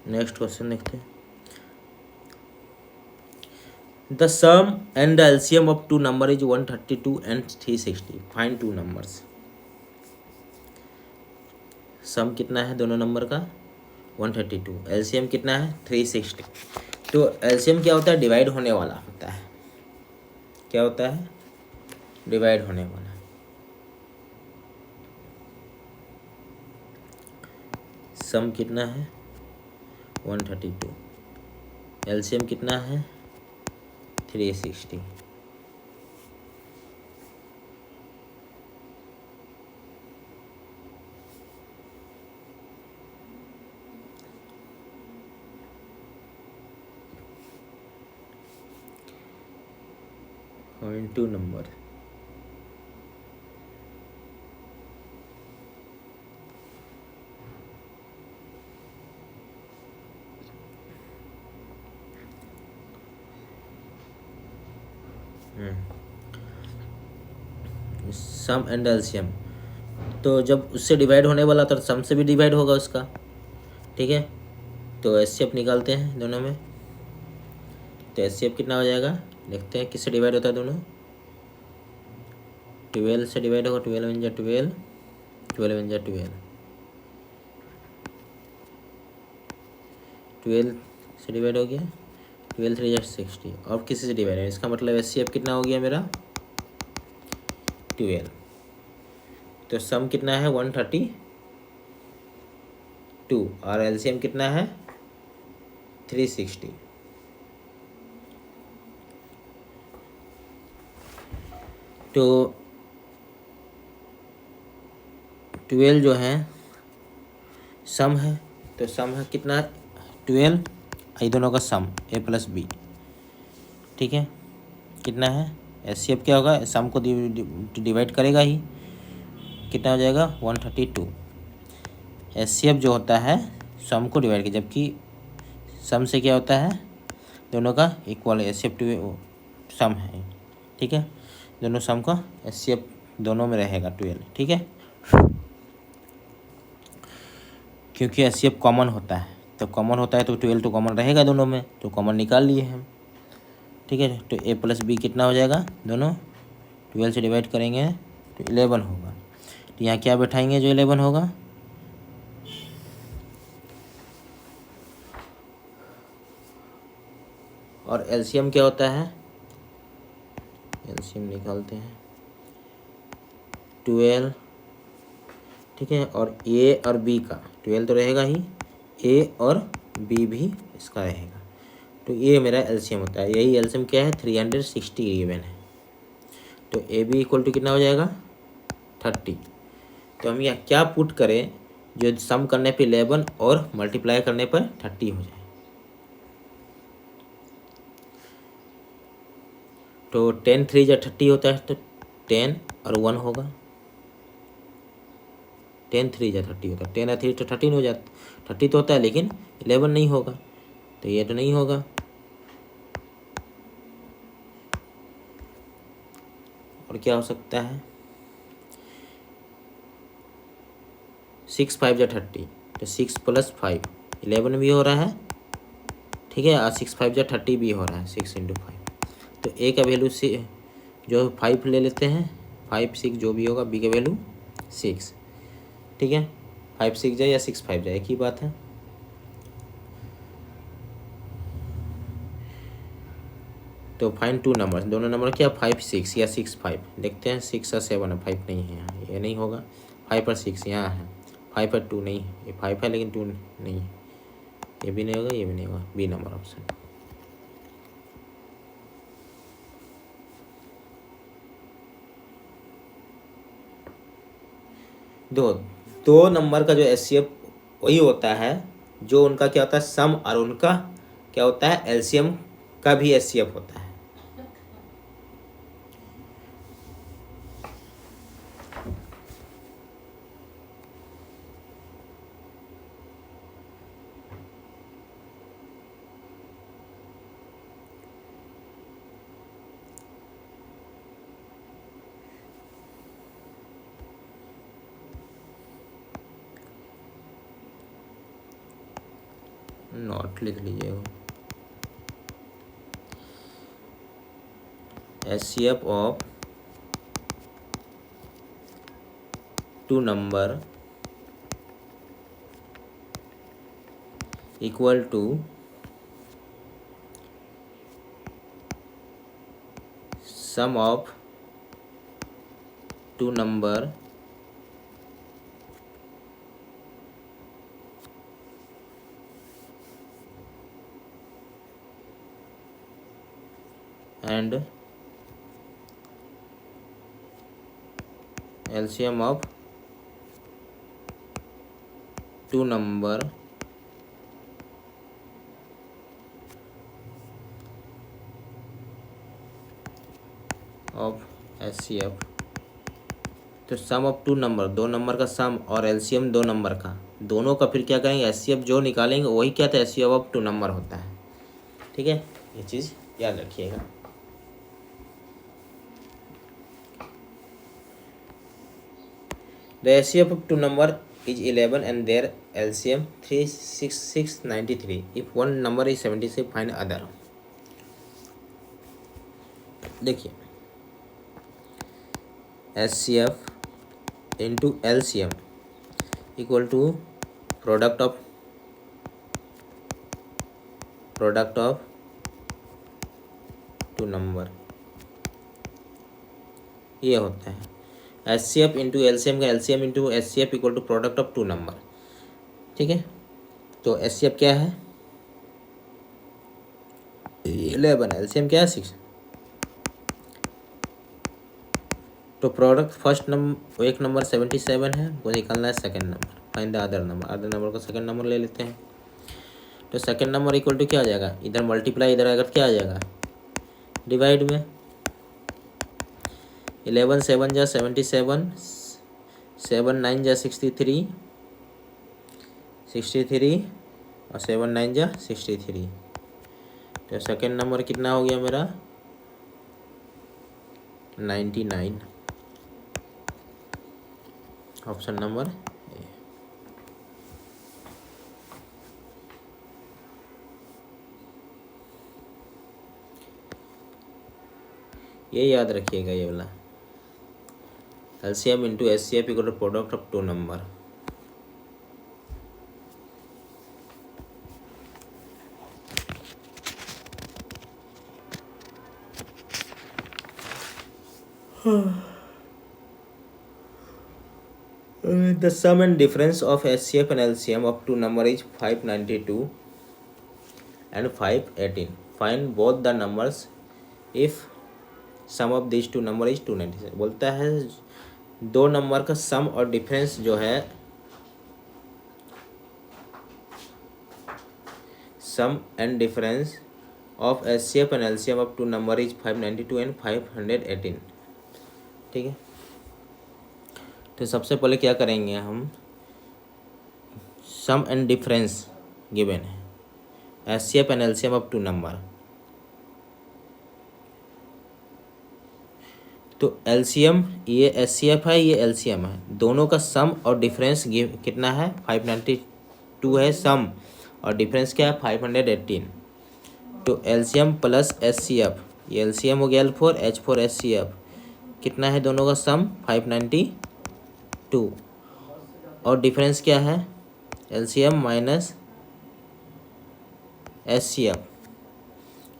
नेक्स्ट क्वेश्चन देखते हैं। The sum and the LCM of 2 number is 132 and 360। Find 2 numbers. Sum कितना है दोनों नंबर का 132, एलसीएम कितना है 360। तो एलसीएम क्या होता है, डिवाइड होने वाला होता है। क्या होता है, डिवाइड होने वाला। सम कितना है 132, एलसीएम कितना है 360। Find 2 number. Sum and LCM, तो जब उससे डिवाइड होने वाला तो सम से भी डिवाइड होगा उसका, ठीक है। तो एचसीएफ निकालते हैं दोनों में। तो एचसीएफ कितना हो जाएगा, देखते हैं किससे डिवाइड होता है दोनों। 12 से डिवाइड होगा, 12 वन जा 12, 12 वन जा 12, 12 से डिवाइड हो गया, 12 3 जा 60, और किसी से डिवाइड है, इसका मतलब एचसीएफ कितना हो गया मेरा 12। तो सम कितना है 132 और एलसीएम कितना है 360। तो 12 जो है सम है, तो सम है कितना 12, ये दोनों का सम ए प्लस बी, ठीक है, कितना है एचसीएफ क्या होगा, सम को डिवाइड करेगा ही, कितना हो जाएगा 132। एचसीएफ जो होता है सम को डिवाइड कर, जबकि सम से क्या होता है दोनों का इक्वल, एचसीएफ टू सम है, ठीक है, दोनों सम का एचसीएफ दोनों में रहेगा 12, ठीक है, क्योंकि एचसीएफ कॉमन होता है, तो कॉमन होता है तो 12 तो कॉमन रहेगा दोनों में, तो कॉमन निकाल लिए हम, ठीक है। तो ए प्लस बी कितना हो जाएगा, दोनों 12 से डिवाइड करेंगे तो 11 होगा, तो यहाँ क्या बैठाएंगे जो 11 होगा, और एलसीएम क्या होता है, एलसीएम निकालते हैं 12, ठीक है, और ए और बी का 12 तो रहेगा ही, ए और बी भी इसका रहेगा, तो ये मेरा एलसीएम होता है, यही एलसीएम क्या है 360 गिवन है, तो ए बी इक्वल टू कितना हो जाएगा 30। तो हम यहाँ क्या पुट करें जो सम करने पे 11 और मल्टीप्लाई करने पर 30 हो जाए, तो 10 3 जा 30 होता है, तो 10 और 1 होगा, 10 3 जा 30 होता है, 10 और 3 तो 13 हो जाता, 30 तो होता है लेकिन 11 नहीं होगा, तो ये तो नहीं होगा, और क्या हो सकता है 6 5 जा 30, तो 6 + 5 11 भी हो रहा है, ठीक है, और 6 5 जा 30 भी हो रहा है, 6 × 5, तो ए का वैल्यू से जो 5 ले लेते हैं, 5 6 जो भी होगा, बी का वैल्यू 6, ठीक है, 5 6 जाए या 6 5 जाए एक ही बात है। तो फाइंड 2 नंबर, दोनों नंबर क्या 5 6 या 6 5, देखते हैं 6 और 7 है, 5 नहीं है यहाँ, ये नहीं होगा, 5 और 6 यहाँ है, 5 और 2 नहीं है, ये 5 है लेकिन 2 नहीं है, ये भी नहीं होगा, ये भी नहीं होगा, बी नंबर ऑप्शन। दो नंबर का जो एचसीएफ वही होता है जो उनका क्या होता है सम, और उनका क्या होता है एलसीएम का भी एचसीएफ होता है। नोट लिख लीजिएगा, HCF of 2 number equal to sum of 2 number and LCM of 2 number of HCF। तो सम ऑफ 2 नंबर, 2 नंबर का सम, और एलसीएम 2 नंबर का, दोनों का फिर क्या करेंगे एचसीएफ जो निकालेंगे वही क्या था एचसीएफ ऑफ 2 नंबर होता है, ठीक है, ये चीज़ याद रखिएगा। The HCF of 2 number is 11 and their LCM 36693. If one number is 76, find other. देखिए H C F into L C M equal to product of two number, ये होता है H C F into L C M का L C M into H C F equal to product of two number. ठीक है, तो एच सी एफ क्या है 11, एल सी एम क्या है 6। तो प्रोडक्ट फर्स्ट नंबर एक नंबर 77 है, वो निकालना है second number, find the other number को सेकंड नंबर ले लेते हैं। तो सेकंड नंबर इक्वल टू क्या आ जाएगा, इधर मल्टीप्लाई इधर आएगा क्या आ जाएगा डिवाइड में 11 7 जा 77, 7 9 जा 63 और 7 9 जा 63। तो सेकंड नंबर कितना हो गया मेरा 99, ऑप्शन नंबर ए। ये याद रखिएगा ये वाला LCM into H C F equal to product of two number. The sum and difference of HCF and LCM of two number is 592 and 518. Find both the numbers if sum of these two number is 296। बोलता है दो नंबर का सम और डिफरेंस जो है sum and difference of HCF and LCM of two number is 592 and 518। ठीक है, तो सबसे पहले क्या करेंगे हम, सम एंड डिफरेंस गिवन है HCF and LCM of two number. तो LCM ये HCF है ये LCM है, दोनों का सम और डिफरेंस कितना है 592 है सम और डिफरेंस क्या है 518। तो LCM प्लस HCF, ये LCM हो गया L4 H4 HCF, कितना है दोनों का सम 592 और डिफरेंस क्या है LCM minus HCF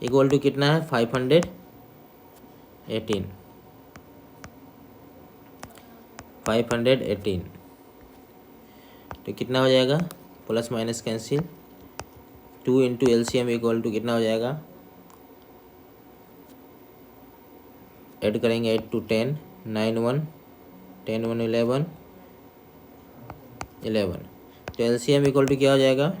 equal to कितना है 518। तो कितना हो जाएगा plus minus cancel 2 into LCM equal to कितना हो जाएगा, ऐड करेंगे 8 to 10 9 1 10 1 11। तो LCM इक्वल टू क्या हो जाएगा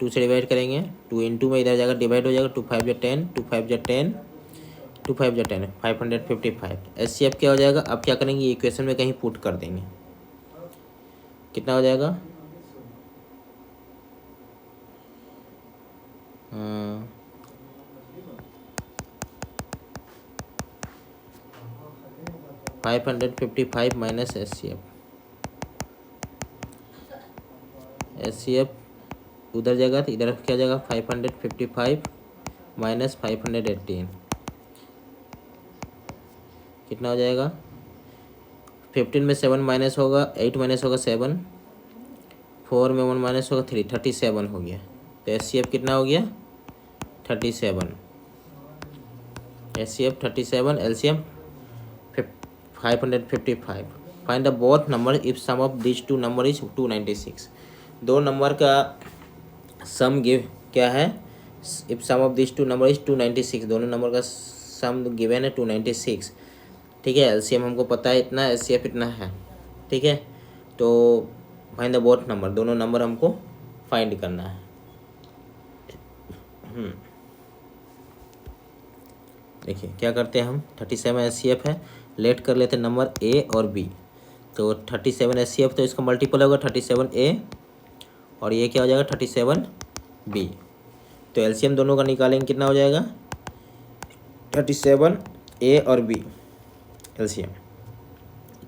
2 से डिवाइड करेंगे 2 इंटू में इधर जाएगा डिवाइड हो जाएगा 2 5 जा 10 2 5 जा 10 2 5 जा 10 555। HCF क्या हो जाएगा, अब क्या करेंगे इक्वेशन में कहीं पुट कर देंगे, कितना हो जाएगा 555 माइनस HCF उधर जाएगा तो इधर क्या जाएगा 555 माइनस 518 कितना हो जाएगा 15 में 7 माइनस होगा 8 माइनस होगा 7 4 में 1 माइनस होगा 3 37 हो गया। तो HCF कितना हो गया 37, HCF 37 LCM 555। Find the both number if sum of this two number is 296। दो नंबर का सम गिव क्या है, if sum of this two number is 296, दोनों नंबर का सम गिवन है 296। ठीक है, LCM हमको पता है इतना, HCF इतना है। ठीक है, तो फाइंड द बोथ नंबर, दोनों नंबर हमको फाइंड करना है। देखिए क्या करते हैं हम 37 HCF है, लेट कर लेते हैं नंबर A और B। तो 37 HCF तो इसका मल्टीपल होगा 37A और ये क्या हो जाएगा 37B। तो LCM दोनों का निकालेंगे कितना हो जाएगा 37A और B LCM।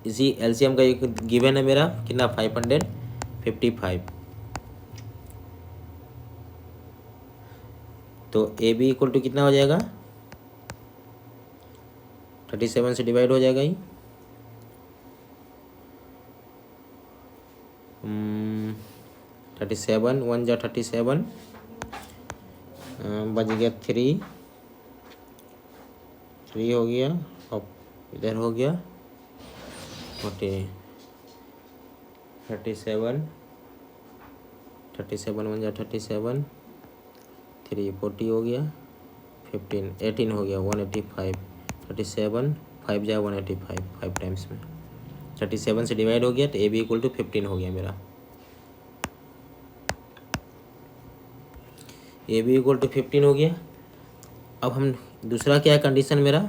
इसी LCM का एक गिवन है मेरा कितना 555। तो AB इक्वल टू कितना हो जाएगा 37 से डिवाइड हो जाएगा ही 37 1 जा 37, बच गया 3 हो गया, और इधर हो गया 40, 37 1 जा 37, 3 40 हो गया, 15 18 हो गया 185, 37 5 जा 185, 5 टाइम्स में 37 से डिवाइड हो गया, तो ए बी इक्वल टू 15 हो गया मेरा। ए बी इक्वल टू 15 हो गया। अब हम दूसरा क्या है कंडीशन मेरा,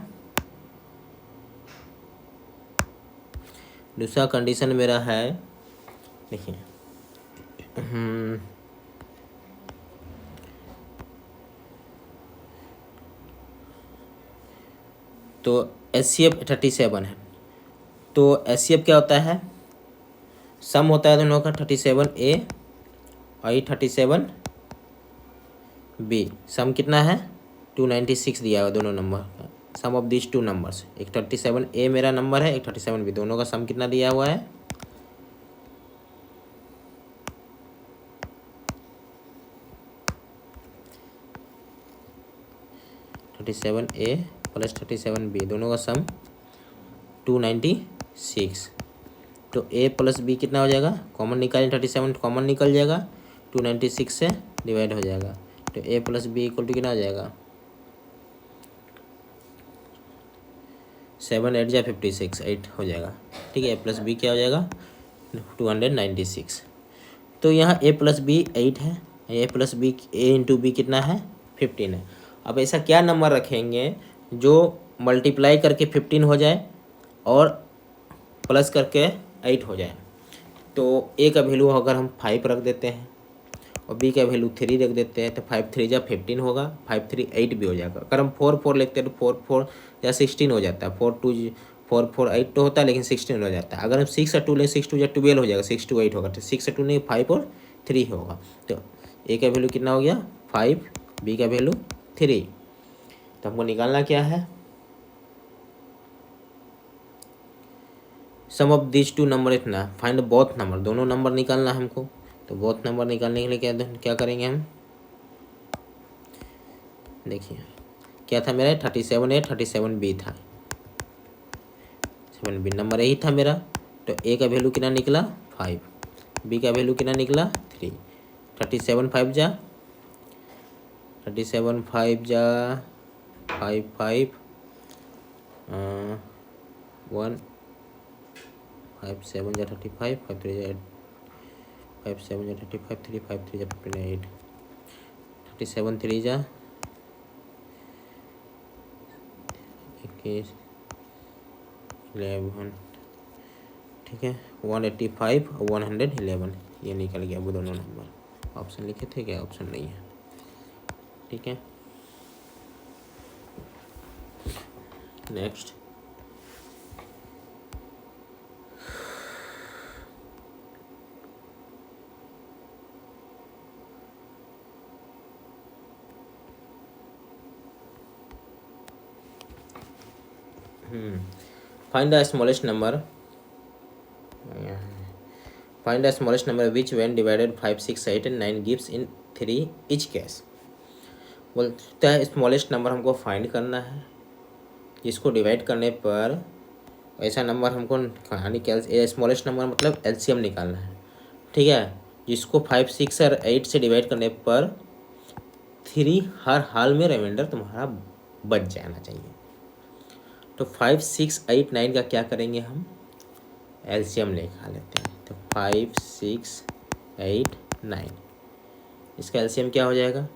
दूसरा कंडीशन मेरा है, देखिए तो HCF 37 है, तो HCF क्या होता है, सम होता है दोनों का 37A और 37B। सम कितना है 296 दिया हुआ दोनों नंबर का, सम ऑफ दिस टू नंबर्स, एक 37A मेरा नंबर है, एक 37B, दोनों का सम कितना दिया हुआ है 37A प्लस 37B, दोनों का सम 296। तो A प्लस B कितना हो जाएगा, कॉमन निकालें 37 कॉमन निकल जाएगा, 296 से डिवाइड हो जाएगा, तो A plus B equal to कितना हो जाएगा 7 8 जा 56 8 हो जाएगा, ठीक है। A प्लस B क्या हो जाएगा 296। तो यहाँ A प्लस B 8 है, A plus B A into B कितना है 15 है। अब ऐसा क्या नंबर रखेंगे जो मल्टीप्लाई करके 15 हो जाए और प्लस करके 8 हो जाए। तो A का वैल्यू अगर हम 5 रख देते हैं और B का वैल्यू 3 रख देते हैं, तो 5 3 जा 15 होगा, 5 3 8 भी हो जाएगा। अगर हम 4 4 लिखते हैं तो 4 4 या 16 हो जाता है, 4 2 4 4 8 तो होता है, लेकिन 16 हो जाता है। अगर हम 6 और 2 लें 6 2 या 12 हो जाएगा, 6 2 8 होगा, तो 6 और 2 नहीं 5 और 3 होगा। तो A का वैल्यू कितना हो गया 5, B का वैल्यू 3। तो हमको निकालना क्या है, सम ऑफ दिस टू नंबर इतना, फाइंड बोथ नंबर, दोनों नंबर निकालना हमको। तो बोथ नंबर निकालने के लिए क्या करेंगे हम, देखिए क्या था मेरा 37A 37B था, 7B नंबर यही था मेरा। तो A का वैल्यू कितना निकला 5, B का वैल्यू कितना निकला 3, 37 5 जा 37 5 जा 5 5 1 5 7 जा 35, 5 3 जा 5 7 जा 35, 3 5 3 जा 58, 37 3 जा 21 11, ठीक है 185 और 111, ये निकल गया वो दोनों नंबर। ऑप्शन लिखे थे क्या, ऑप्शन नहीं है, ठीक है। Next find the smallest number, find the smallest number which when divided 5 6 8 and 9 gives in 3 each case। बोलता है स्मॉलेस्ट नंबर हमको फाइंड करना है जिसको डिवाइड करने पर ऐसा नंबर हमको कहानी क्या, स्मॉलेस्ट नंबर मतलब एलसीएम निकालना है, ठीक है, जिसको 5 6 और 8 से डिवाइड करने पर 3 हर हाल में रिमाइंडर तुम्हारा बच जाना चाहिए। तो 5 6 8 9 का क्या करेंगे हम, एलसीएम निकाल लेते हैं। तो 5 6 8 9 इसका एलसीएम क्या हो जाएगा,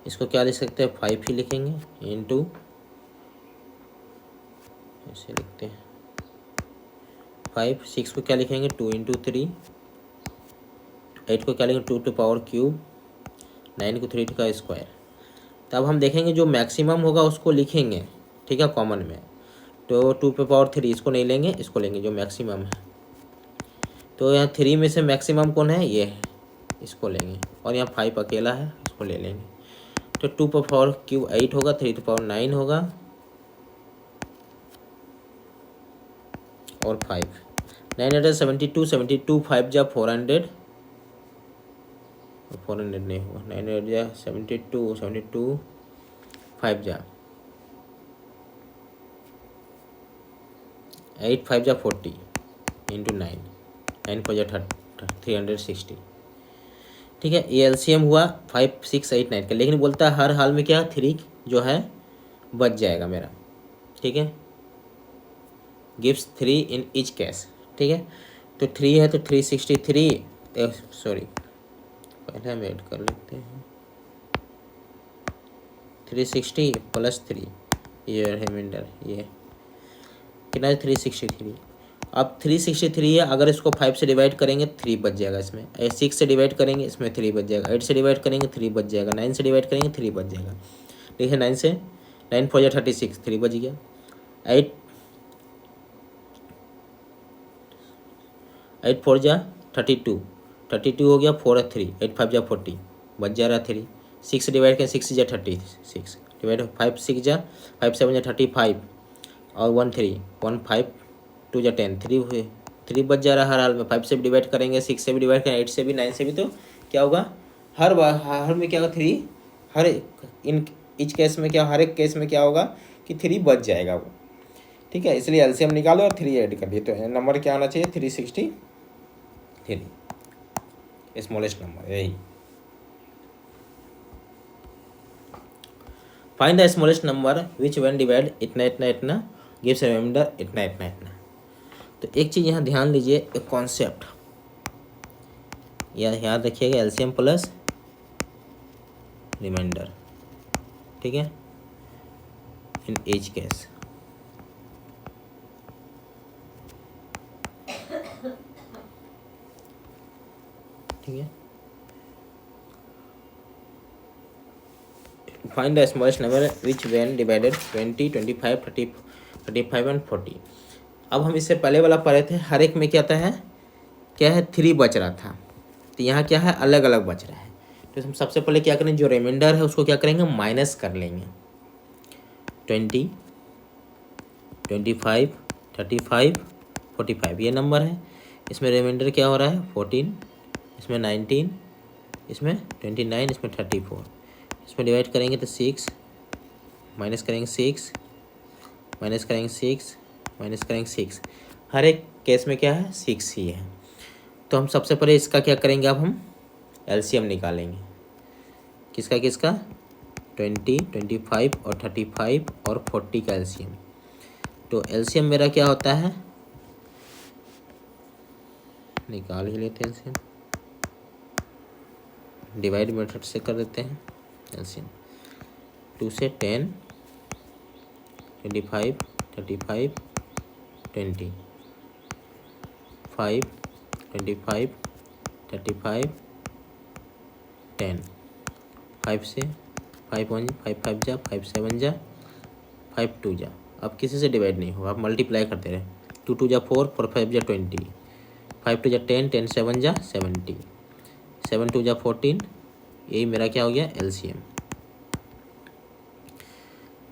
इसको क्या लिख सकते हैं 5 ही लिखेंगे इंटू, ऐसे लिखते हैं 5 6 को क्या लिखेंगे 2 इंटू 3, 8 को क्या लिखेंगे 2 टू पावर क्यूब, 9 को 3 का स्क्वायर। तब हम देखेंगे जो मैक्सिमम होगा उसको लिखेंगे, ठीक है, कॉमन में। तो 2 पे पावर 3 इसको नहीं लेंगे, इसको लेंगे जो मैक्सिमम है। तो यहाँ 3 में से मैक्सिमम कौन है, ये है, इसको लेंगे। और यहाँ 5 अकेला है, इसको ले लेंगे। तो 2 पे पावर क्यूब 8 होगा, 3 टू पावर 9 होगा, और 5, 972, 72 5 जा 400, 400 नहीं हुआ, 900 जा 72, 72 5 जा 8 5 जा 40 इंटू 9, 9 4 जा 360। ठीक है, ये एलसीएम हुआ 5 6 8 9 का, लेकिन बोलता है हर हाल में क्या 3 जो है बच जाएगा मेरा। ठीक है, गिव्स 3 इन ईच केस। ठीक है, तो 3 है तो 363, सॉरी पहले हम ऐड कर लेते हैं, 360 प्लस 3, ये रिमाइंडर ये कितना है 363। अब 363 है, अगर इसको 5 से डिवाइड करेंगे 3 बच जाएगा इसमें, 6 से डिवाइड करेंगे इसमें 3 बच जाएगा, 8 से डिवाइड करेंगे 3 बच जाएगा, 9 से डिवाइड करेंगे 3 बच जाएगा। ठीक है, 9 से 9 4 जा 36, 3 बच गया। 8 8 4 जा 32, 32 हो गया, 4 है 3, 8 5 जा 40 बच जा रहा 3। 6 से डिवाइड करें 6 जा 36 डिवाइड 5 6 जा 5 7 जा 35 और 1 3 1 5 2 जा 10, 3 हुए, 3 बच जा रहा है हर हाल में। 5 से भी डिवाइड करेंगे, 6 से भी डिवाइड करेंगे, 8 से भी, 9 से भी, तो क्या होगा हर बार हर में क्या होगा 3, हर इन इच केस में क्या, हर एक केस में क्या होगा कि 3 बच जाएगा वो। ठीक है, इसलिए एलसीएम निकालो और 3 ऐड कर दिए, तो नंबर क्या आना चाहिए 363, स्मॉलेस्ट नंबर यही। Find the smallest number which when divide इतना इतना इतना गिव्स रिमाइंडर इतना इतना इतना। तो एक चीज़ यहाँ ध्यान दीजिए, एक कॉन्सेप्ट याद रखिएगा, एलसीएम प्लस रिमाइंडर। ठीक है, इन ईच केस। ठीक है, find the smallest number which when divided 20 25 30 35 and 40। अब हम इससे पहले वाला पढ़े थे, हर एक में क्या आता है, क्या है 3 बच रहा था, तो यहाँ क्या है अलग अलग बच रहा है। तो हम सबसे पहले क्या करेंगे, जो रिमाइंडर है उसको क्या करेंगे माइनस कर लेंगे। 20 25 35 45 ये नंबर है, इसमें रिमाइंडर क्या हो रहा है 14, इसमें 19, इसमें 29, इसमें 34। इसमें डिवाइड करेंगे तो 6, माइनस करेंगे 6, माइनस करेंगे 6, माइनस करेंगे 6, हर एक केस में क्या है 6 ही है। तो हम सबसे पहले इसका क्या करेंगे, अब हम एलसीएम निकालेंगे। किसका किसका 20 25 और 35 और 40 का एलसीएम। तो एलसीएम मेरा क्या होता है, निकाल ही लेते हैं एलसीएम, डिवाइड मेथड से कर देते हैं एलसीएम। 2 से 10 25 35 20 5 25 35 10 5 से 5 1 5 5 जा 5 7 जा 5 2 जा। अब किसी से डिवाइड नहीं होगा, आप मल्टीप्लाई करते रहे, 2 2 जा 4 4 5 जा 20 5 2 जा 10 10 7 जा 70 7 2 जा 14। यही मेरा क्या हो गया एलसीएम।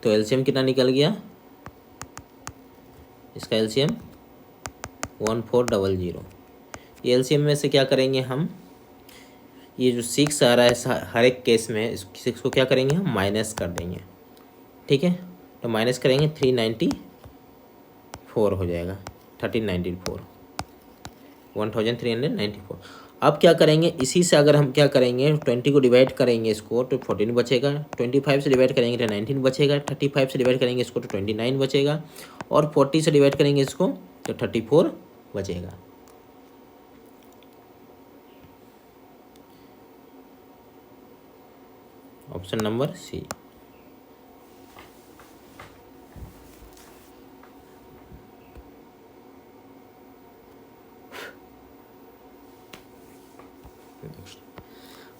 तो एलसीएम कितना निकल गया, इसका एलसीएम 1400। ये एलसीएम में से क्या करेंगे हम, ये जो 6 आ रहा है हर एक केस में, इस 6 को क्या करेंगे हम माइनस कर देंगे। ठीक है, तो माइनस करेंगे 394 हो जाएगा, 1394 1394। अब क्या करेंगे, इसी से अगर हम क्या करेंगे 20 को डिवाइड करेंगे इसको तो 14 बचेगा, 25 से डिवाइड करेंगे तो 19 बचेगा, 35 से डिवाइड करेंगे इसको तो 29 बचेगा, और 40 से डिवाइड करेंगे इसको तो 34 बचेगा। Option number C.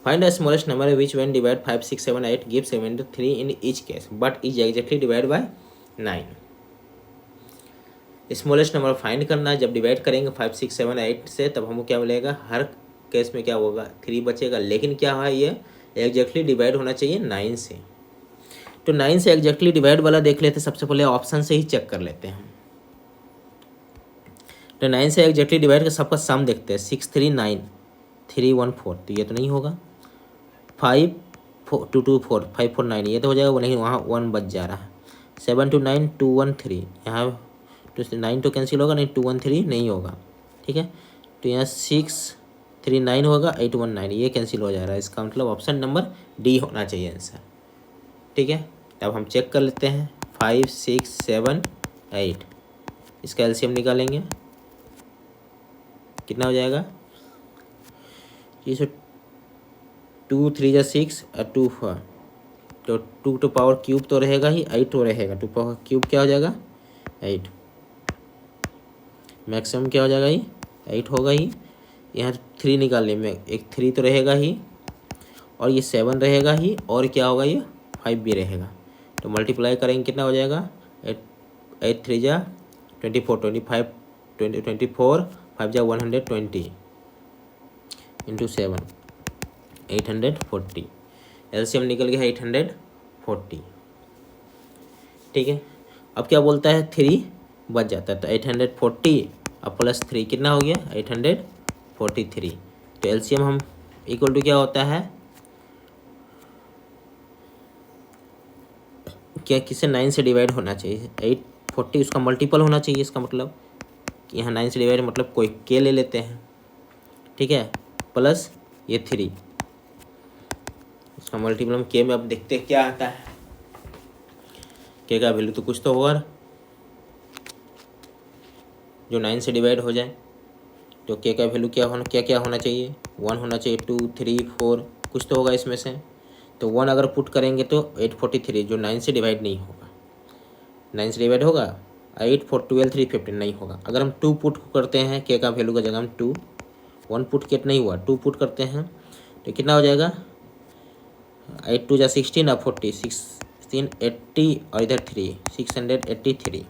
Find the smallest number which when divide 5 6 7 8 gives remainder 3 in each case but is exactly divided by 9। Smallest number find करना है, जब डिवाइड करेंगे 5 6 7 8 से तब हमको क्या मिलेगा, हर केस में क्या होगा 3 बचेगा, लेकिन क्या है ये एग्जैक्टली डिवाइड होना चाहिए 9 से। तो 9 से एग्जैक्टली डिवाइड वाला देख लेते हैं, सबसे पहले ऑप्शन से ही चेक कर लेते हैं। तो 9 से एग्जैक्टली डिवाइड कर सबका सम देखते हैं। 6 3 9 3 1 4, तो ये तो नहीं होगा। 5 2 2 4 5 4 9, ये तो हो जाएगा, वो नहीं, वहाँ 1 बच जा रहा है। 7 2 9 2 1 3, यहाँ तो 9 तो कैंसिल होगा नहीं, 2 1 3 नहीं होगा, ठीक है। तो यहाँ 6 3 9 होगा, 8 1 9, ये कैंसिल हो जा रहा है। इसका मतलब ऑप्शन नंबर डी होना चाहिए आंसर, ठीक है। अब हम चेक कर लेते हैं। 5 6 7 8, इसका एलसीएम निकालेंगे, कितना हो जाएगा? ये 2 3 जा 6 और 2 4, तो 2 टू पावर क्यूब तो रहेगा ही, 8 तो रहेगा, 2 पावर क्यूब क्या हो जाएगा? 8। मैक्सिमम क्या हो जाएगा? ही 8 होगा ही। यहाँ 3 निकालने में एक 3 तो रहेगा ही, और ये 7 रहेगा ही, और क्या होगा? ये 5 भी रहेगा। तो मल्टीप्लाई करेंगे, कितना हो जाएगा? 8 3 जा 24 25 24 5 जा 120 इंटू 7 840। एलसीएम निकल गया 840, ठीक है। अब क्या बोलता है? 3 बच जाता है, तो 840 अब प्लस 3 कितना हो गया? 843। तो एलसीएम हम इक्वल टू क्या होता है? क्या किसे 9 से डिवाइड होना चाहिए? 840 उसका मल्टीपल होना चाहिए। इसका मतलब यहाँ 9 से डिवाइड मतलब कोई के ले लेते हैं, ठीक है, प्लस ये 3, इसका मल्टीपल हम के में अब देखते हैं क्या आता है। के का वैल्यू तो कुछ तो होगा जो 9 से डिवाइड हो जाए। तो के का वैल्यू क्या होना चाहिए? 1 होना चाहिए, 2 3 4, कुछ तो होगा इसमें से। तो 1 अगर पुट करेंगे तो 843, जो 9 से डिवाइड नहीं होगा। 9 से डिवाइड होगा 8 4 12 3 15 नहीं होगा। अगर हम 2 पुट करते हैं के का वैल्यू का जगह हम 2, 1 पुट किट नहीं हुआ, 2 पुट करते हैं तो कितना हो जाएगा? 8 2 जा 16 और 40 16 80 और इधर 3 683,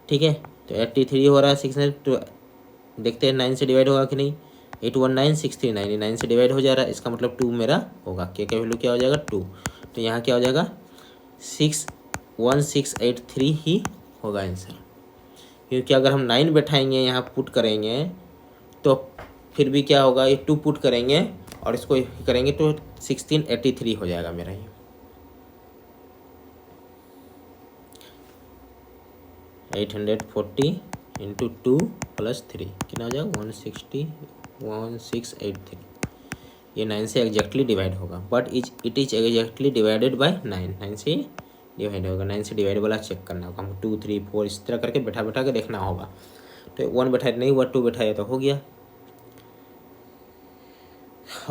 ठीक है। तो 83 हो रहा है, 600, तो देखते हैं 9 से डिवाइड होगा कि नहीं। 819 639, 9 से डिवाइड हो जा रहा है, इसका मतलब 2 मेरा होगा। के का वैल्यू क्या हो जाएगा? 2। तो यहाँ क्या हो जाएगा? 61683 ही होगा आंसर, क्योंकि अगर हम 9 बैठाएंगे यहाँ पुट करेंगे तो फिर भी क्या होगा? ये 2 पुट करेंगे और इसको करेंगे तो 1683 हो जाएगा मेरा ये। 840 इंटू 2 प्लस 3 कितना हो जाएगा? 1683। ये 9 से एग्जैक्टली डिवाइड होगा, but it is exactly divided by 9। 9 से डिवाइड होगा, 9 से डिवाइड वाला चेक करना होगा हमको। 2 3 4 इस तरह करके बैठा के देखना होगा। तो 1 बैठाए नहीं हुआ, 2 बैठाया तो हो गया।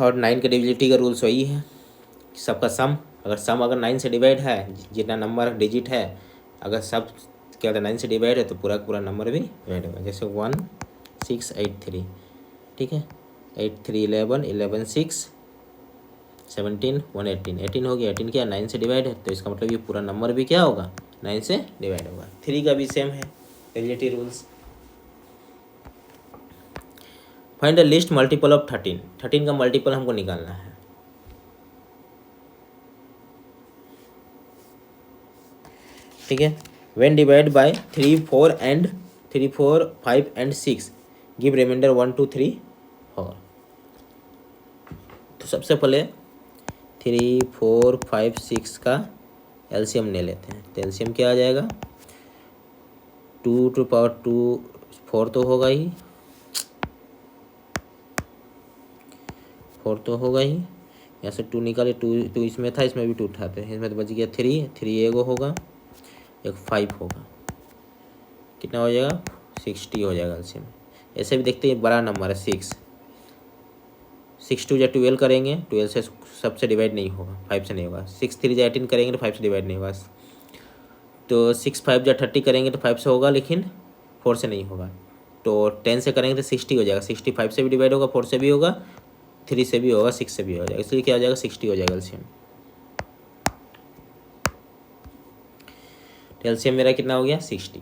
और 9 के डिविजिबिलिटी का रूल्स वही है, सबका सम, अगर 9 से डिवाइड है, जितना नंबर डिजिट है, अगर सब क्या होता है 9 से डिवाइड है तो पूरा नंबर भी डिवाइड होगा। जैसे 1683, ठीक है, 8 3 11 11 6 17 118, 18 हो गया। 18 क्या 9 से डिवाइड है, तो इसका मतलब ये पूरा नंबर भी क्या होगा? 9 से डिवाइड होगा। 3 का भी सेम है divisibility rules. Find the list multiple of 13। 13 का मल्टीपल हमको निकालना है। ठीक है, when divided by 3 4 and 3 4 5 and 6 give remainder 1 2 3 4। तो सबसे पहले 3 4 5 6 का एलसीएम ले लेते हैं। तो एलसीएम क्या आ जाएगा? 2 टू पावर 2 4 तो होगा ही, 4 तो होगा ही। यहाँ से 2 निकाले, 2 इसमें था, इसमें भी 2 उठाते हैं, इसमें तो बच गया 3 एगो होगा, एक 5 होगा, कितना हो जाएगा? 60 हो जाएगा एलसीएम। ऐसे भी देखते हैं बड़ा नंबर है 6 2 या 12 करेंगे, 12 से सबसे डिवाइड नहीं होगा, 5 से नहीं होगा। 6 3 या 18 करेंगे तो 5 से डिवाइड नहीं होगा। तो 6 5 या 30 करेंगे तो 5 से होगा, लेकिन 4 से नहीं होगा। तो 10 से करेंगे तो 60 हो जाएगा, 60 5 से भी डिवाइड होगा, 4 से भी होगा, 3 से भी होगा, 6 से भी हो जाएगा, इसलिए क्या हो जाएगा? 60 हो जाएगा एलसीएम। एलसीएम मेरा कितना हो गया? 60।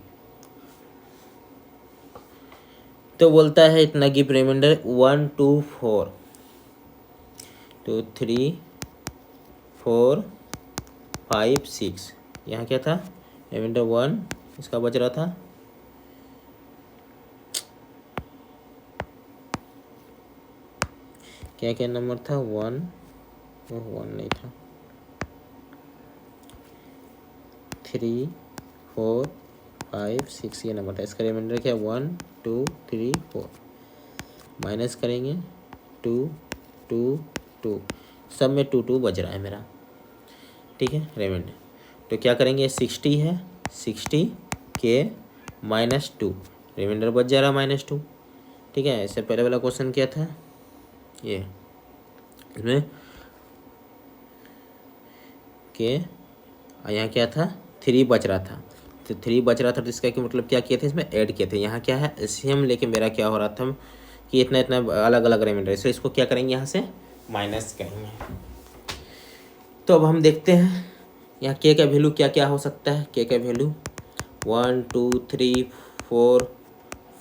तो बोलता है इतना गिव रिमाइंडर 1 2 4, तो 3 4 5 6, यहाँ क्या था? रिमाइंडर 1, इसका बच रहा था क्या क्या नंबर था, 1, 1 नहीं था, 3, 4, 5, 6 ये नंबर था। इसका रिमाइंडर क्या, 1, 2, 3, 4। माइनस करेंगे 2, 2, 2, सब में 2 2 बज रहा है मेरा, ठीक है। रिमाइंडर तो क्या करेंगे, 60 है, 60 के -2, रिमाइंडर बच जा रहा -2, ठीक है। इससे पहले वाला क्वेश्चन क्या था, ये इसमें के यहाँ क्या था, 3 बच रहा था, तो 3 बच रहा था, तो इसका कि मतलब क्या किए थे, इसमें ऐड किए थे। यहाँ क्या है, एलसीएम लेके मेरा क्या हो रहा था कि इतना इतना अलग अलग रिमाइंडर, इसलिए इसको क्या करेंगे, यहाँ से माइनस करेंगे। तो अब हम देखते हैं यहाँ के का वैल्यू क्या क्या हो सकता है। के का वैल्यू 1 2 3 4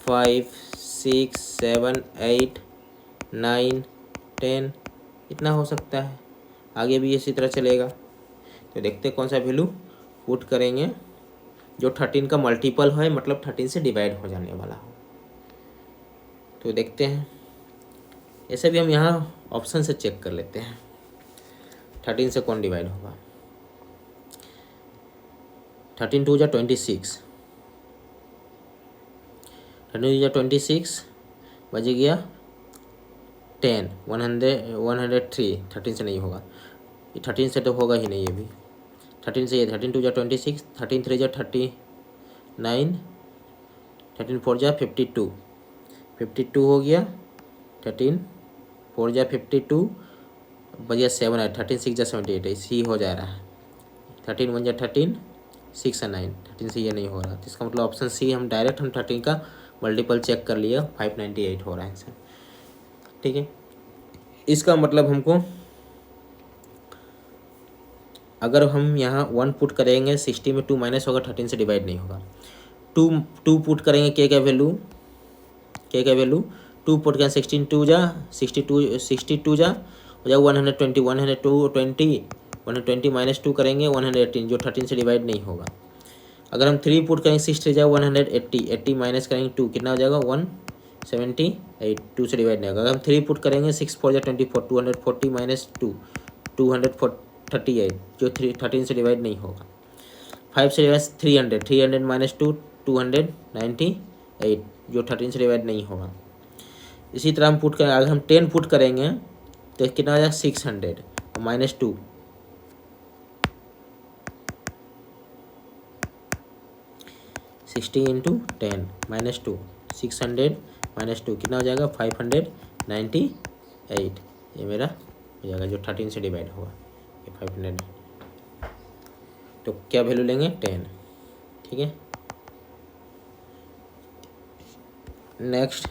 5 6 7 8 9 10 इतना हो सकता है। आगे भी इसी तरह चलेगा। तो देखते हैं कौन सा वैल्यू पुट करेंगे जो 13 का मल्टीपल है, मतलब 13 से डिवाइड हो जाने वाला हो। तो देखते हैं, ऐसे भी हम यहाँ ऑप्शन से चेक कर लेते हैं 13 से कौन डिवाइड होगा। 13 2 जा 26, 13 जा 26 बज गया 10, 103। 13 से नहीं होगा, 13 से तो होगा ही नहीं, ये भी 13 से, ये 13 2 जा 26, 13 3 जा 39, 13 4 जा 52, 52 हो गया, 13 4 जा 52 बज गया 7 है, 13 6 जा 78, इसी हो जा रहा है। 13 1 जा 13, 6 है 9, 13 से ये नहीं हो रहा, तो इसका मतलब ऑप्शन सी, हम डायरेक्ट 13 का मल्टीपल चेक कर लिया, 598 हो रहा है आंसर, ठीक है। इसका मतलब हमको अगर हम यहाँ 1 पुट करेंगे, 60 में 2 माइनस होगा, 13 से डिवाइड नहीं होगा। 2 पुट करेंगे, के का वैल्यू 2 पुट करेंगे, 16 2 जा 62 जा हो जाएगा 120, 120 माइनस 2 करेंगे 118, जो 13 से डिवाइड नहीं होगा। अगर हम 3 पुट करेंगे, 6 3 जाएगा 180, 80 माइनस करेंगे 2, कितना हो जाएगा 178, 2 से डिवाइड नहीं होगा। अगर हम 3 पुट करेंगे, 6 4 जा 24, 240 माइनस 2, 238, जो 13 से डिवाइड नहीं होगा। 5 से डिवाइड 300, 300 माइनस 2, 298, जो 13 से डिवाइड नहीं होगा। इसी तरह हम पुट करेंगे, अगर हम 10 पुट करेंगे तो कितना हो जाएगा 600 माइनस 2, 60 इंटू 10 माइनस 2, 600 माइनस 2 कितना हो जाएगा 598, ये मेरा हो जाएगा जो 13 से डिवाइड होगा, ये 500। तो क्या वैल्यू लेंगे 10, ठीक है। Next,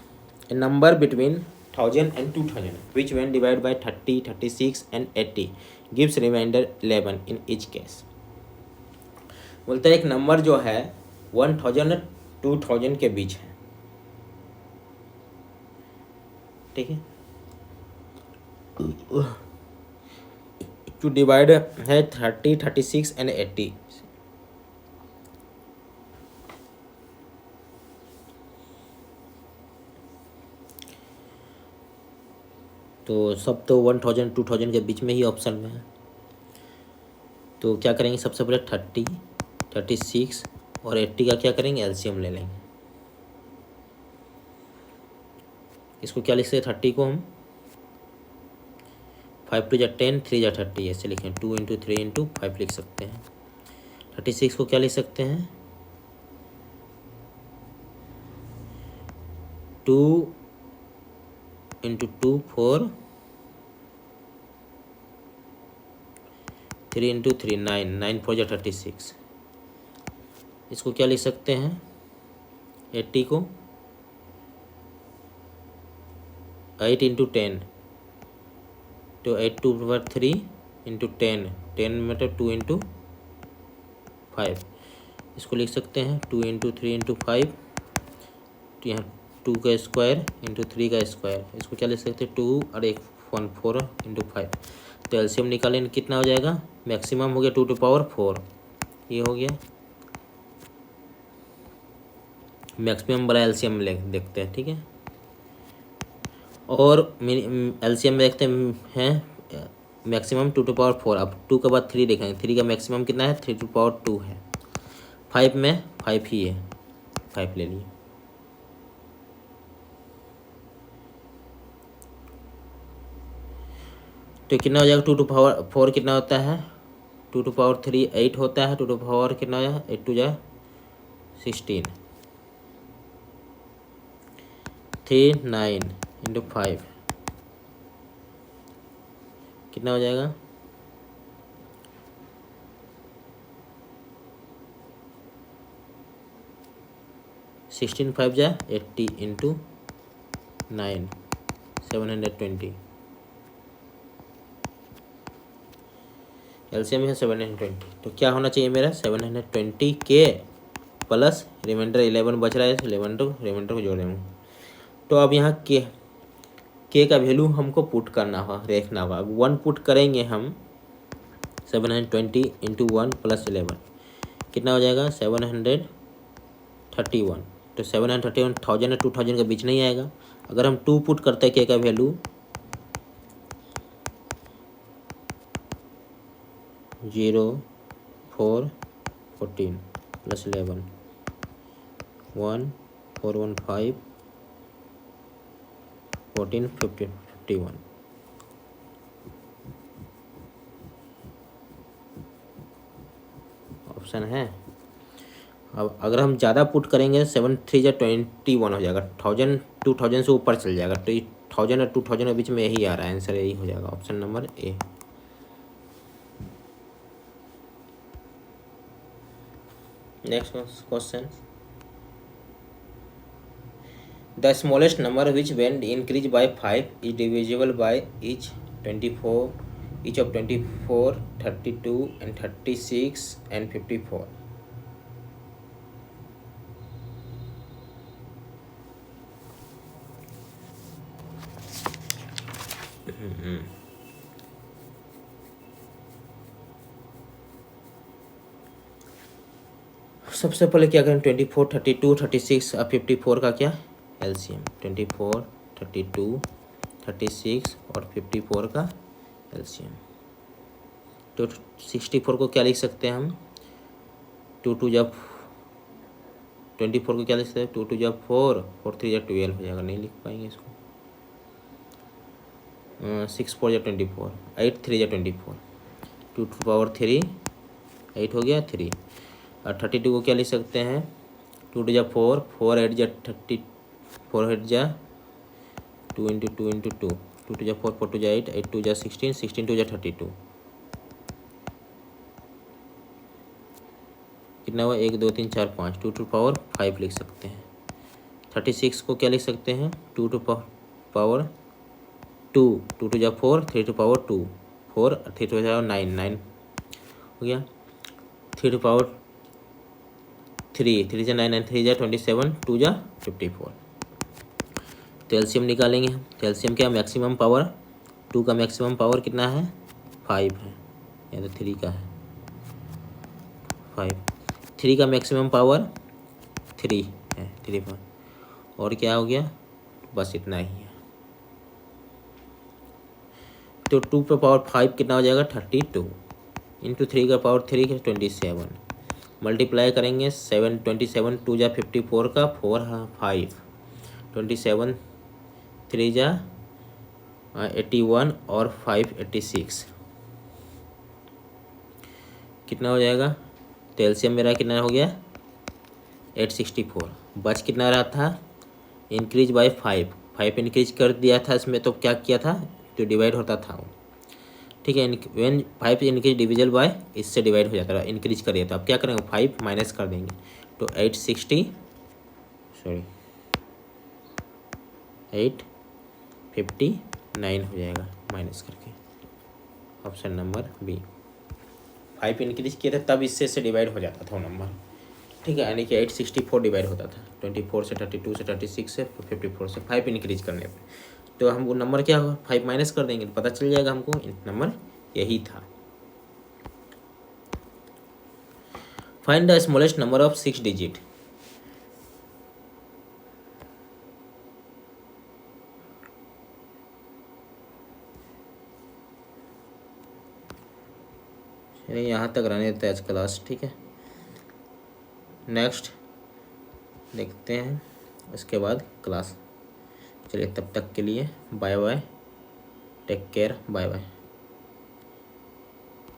A number between 1000 and 2000 which when divided by 30, 36 and 80 gives remainder 11 in each case। बोलता है एक नंबर जो है 1000 और 2000 के बीच है, ठीक है, जो डिवाइड है 30, 36 and 80। तो सब तो 1000 2000 के बीच में ही ऑप्शन में है। तो क्या करेंगे, सबसे पहले 30, 36 और 80 का क्या करेंगे, एलसीएम ले लेंगे। इसको क्या लिख सकते हैं, 30 को हम 5 2 जा 10, 3 जा 30 ऐसे लिखें, 2 इंटू 3 इंटू 5 लिख सकते हैं। 36 को क्या लिख सकते हैं, 2 इंटू 2 4, 3 इंटू 3 9, 9 4 जा 36। इसको क्या लिख सकते हैं, 80 को 8 इंटू 10, तो 8 2 पर 3 इंटू 10, 10 मतलब 2 इंटू 5। इसको लिख सकते हैं 2 इंटू 3 इंटू 5, तो यहाँ 2 का स्क्वायर इंटू 3 का स्क्वायर। इसको क्या लिख सकते हैं, 2 और 1 1 4 इंटू 5। तो एलसीएम निकालें कितना हो जाएगा, मैक्सिमम हो गया 2 टू पावर 4, ये हो गया मैक्सिमम बड़ा एलसीएम ले देखते हैं, ठीक है। और एलसीएम में देखते हैं मैक्सिमम 2 to 4। अब 2 के बाद 3 देखेंगे, 3 का मैक्सिमम कितना है, 3 to 2 है। 5 में 5 ही है, 5 ले लिए। तो कितना हो जाएगा, 2 to 4 कितना होता है, 2 to 3 8 होता है। 2 to 4 कितना हो जाएगा, 8 2 जा 16, 3 9 इंटू 5 कितना हो जाएगा, 16 5 जा 80 इंटू 9 720। एलसीएम है 720, तो क्या होना चाहिए मेरा, 720 के प्लस रिमाइंडर 11 बच रहा है, 11 तो रिमाइंडर को जोड़ रहे हूँ। तो अब यहाँ के का वैल्यू हमको पुट करना होगा, देखना होगा। 1 पुट करेंगे हम, 720 इंटू 1 प्लस 11 कितना हो जाएगा, 731। तो 731 1000 और 2000 के बीच नहीं आएगा। अगर हम 2 पुट करते हैं के का वैल्यू 0 4 14 प्लस 11 1 4 1 5 14 15 51। ऑप्शन है। अब अगर हम ज़्यादा पुट करेंगे 7 3 जा 21 हो जाएगा, 1000 2000 से ऊपर चल जाएगा। तो 1000 और 2000 के बीच में यही आ रहा है, आंसर यही हो जाएगा, option number A. Next question, the smallest number which when increase by 5 is divisible by each 24 each of 24 32 and 36 and 54। सबसे पहले क्या करें, 24 32 36 और 54 का क्या एलसीएम, 24 32 36 और 54 का एलसीएम। तो 64 को क्या लिख सकते हैं हम, 2 2 जब 24 को क्या लिख सकते हैं, 2 2 जब 4 4 3 जब 12 हो जाएगा, नहीं लिख पाएंगे इसको। 6 4 जब 24 8 3 जब 24 2 to power 3 8 हो गया 3। और 32 को क्या लिख सकते हैं, 2 2 जा 4 4 8 जा 30 4 8 जा 2 इंटू 2 इंटू 2 2 2 जा 4 4 2 जा 8 8 2 जा 16 16 2 जा 32 कितना हुआ, 1 2 3 4 5 2 to power 5 लिख सकते हैं। 36 को क्या लिख सकते हैं, 2 to power 2 2 2 जा 4 3 to power 2 4 3 to जा 9 9 हो गया। 3 to power 3 3 जा 9 9 3 जा 27 2 जा 54। तो एलसीएम निकालेंगे हम। तो एलसीएम क्या, मैक्सिमम पावर 2 का मैक्सिमम पावर कितना है 5 है, या तो 3 का है 5। 3 का मैक्सिमम पावर 3 है 3 5। और क्या हो गया, बस इतना ही है। तो 2 पे पावर 5 कितना हो जाएगा 32 इंटू 3 का पावर 3 का 27 मल्टीप्लाई करेंगे 7 27 2 जा 54 का 4 5 27 3 जा 81 और 5 86 कितना हो जाएगा। तो एलसीएम मेरा कितना हो गया 864। बच कितना रहा था, इंक्रीज बाय 5 5 इंक्रीज कर दिया था इसमें, तो क्या किया था, जो डिवाइड होता था वो, ठीक है। व्हेन 5 इंक्रीज डिविजल बाय इससे डिवाइड हो जाता है, इंक्रीज करिए तो अब क्या करेंगे 5 माइनस कर देंगे, तो 859 हो जाएगा माइनस करके, ऑप्शन नंबर बी। 5 इंक्रीज किए थे तब इससे डिवाइड हो जाता था वो नंबर, ठीक है। यानी कि 864 डिवाइड होता था 24 से 32 से 36 से 54 से 5 इंक्रीज करने पे। तो हम वो नंबर क्या होगा 5 माइनस कर देंगे, पता चल जाएगा हमको नंबर यही था। Find the smallest number of 6 digit. यानी यहाँ तक रहने देते हैं आज क्लास, ठीक है। नेक्स्ट देखते हैं इसके बाद क्लास। चलिए तब तक के लिए bye bye, take care, bye bye.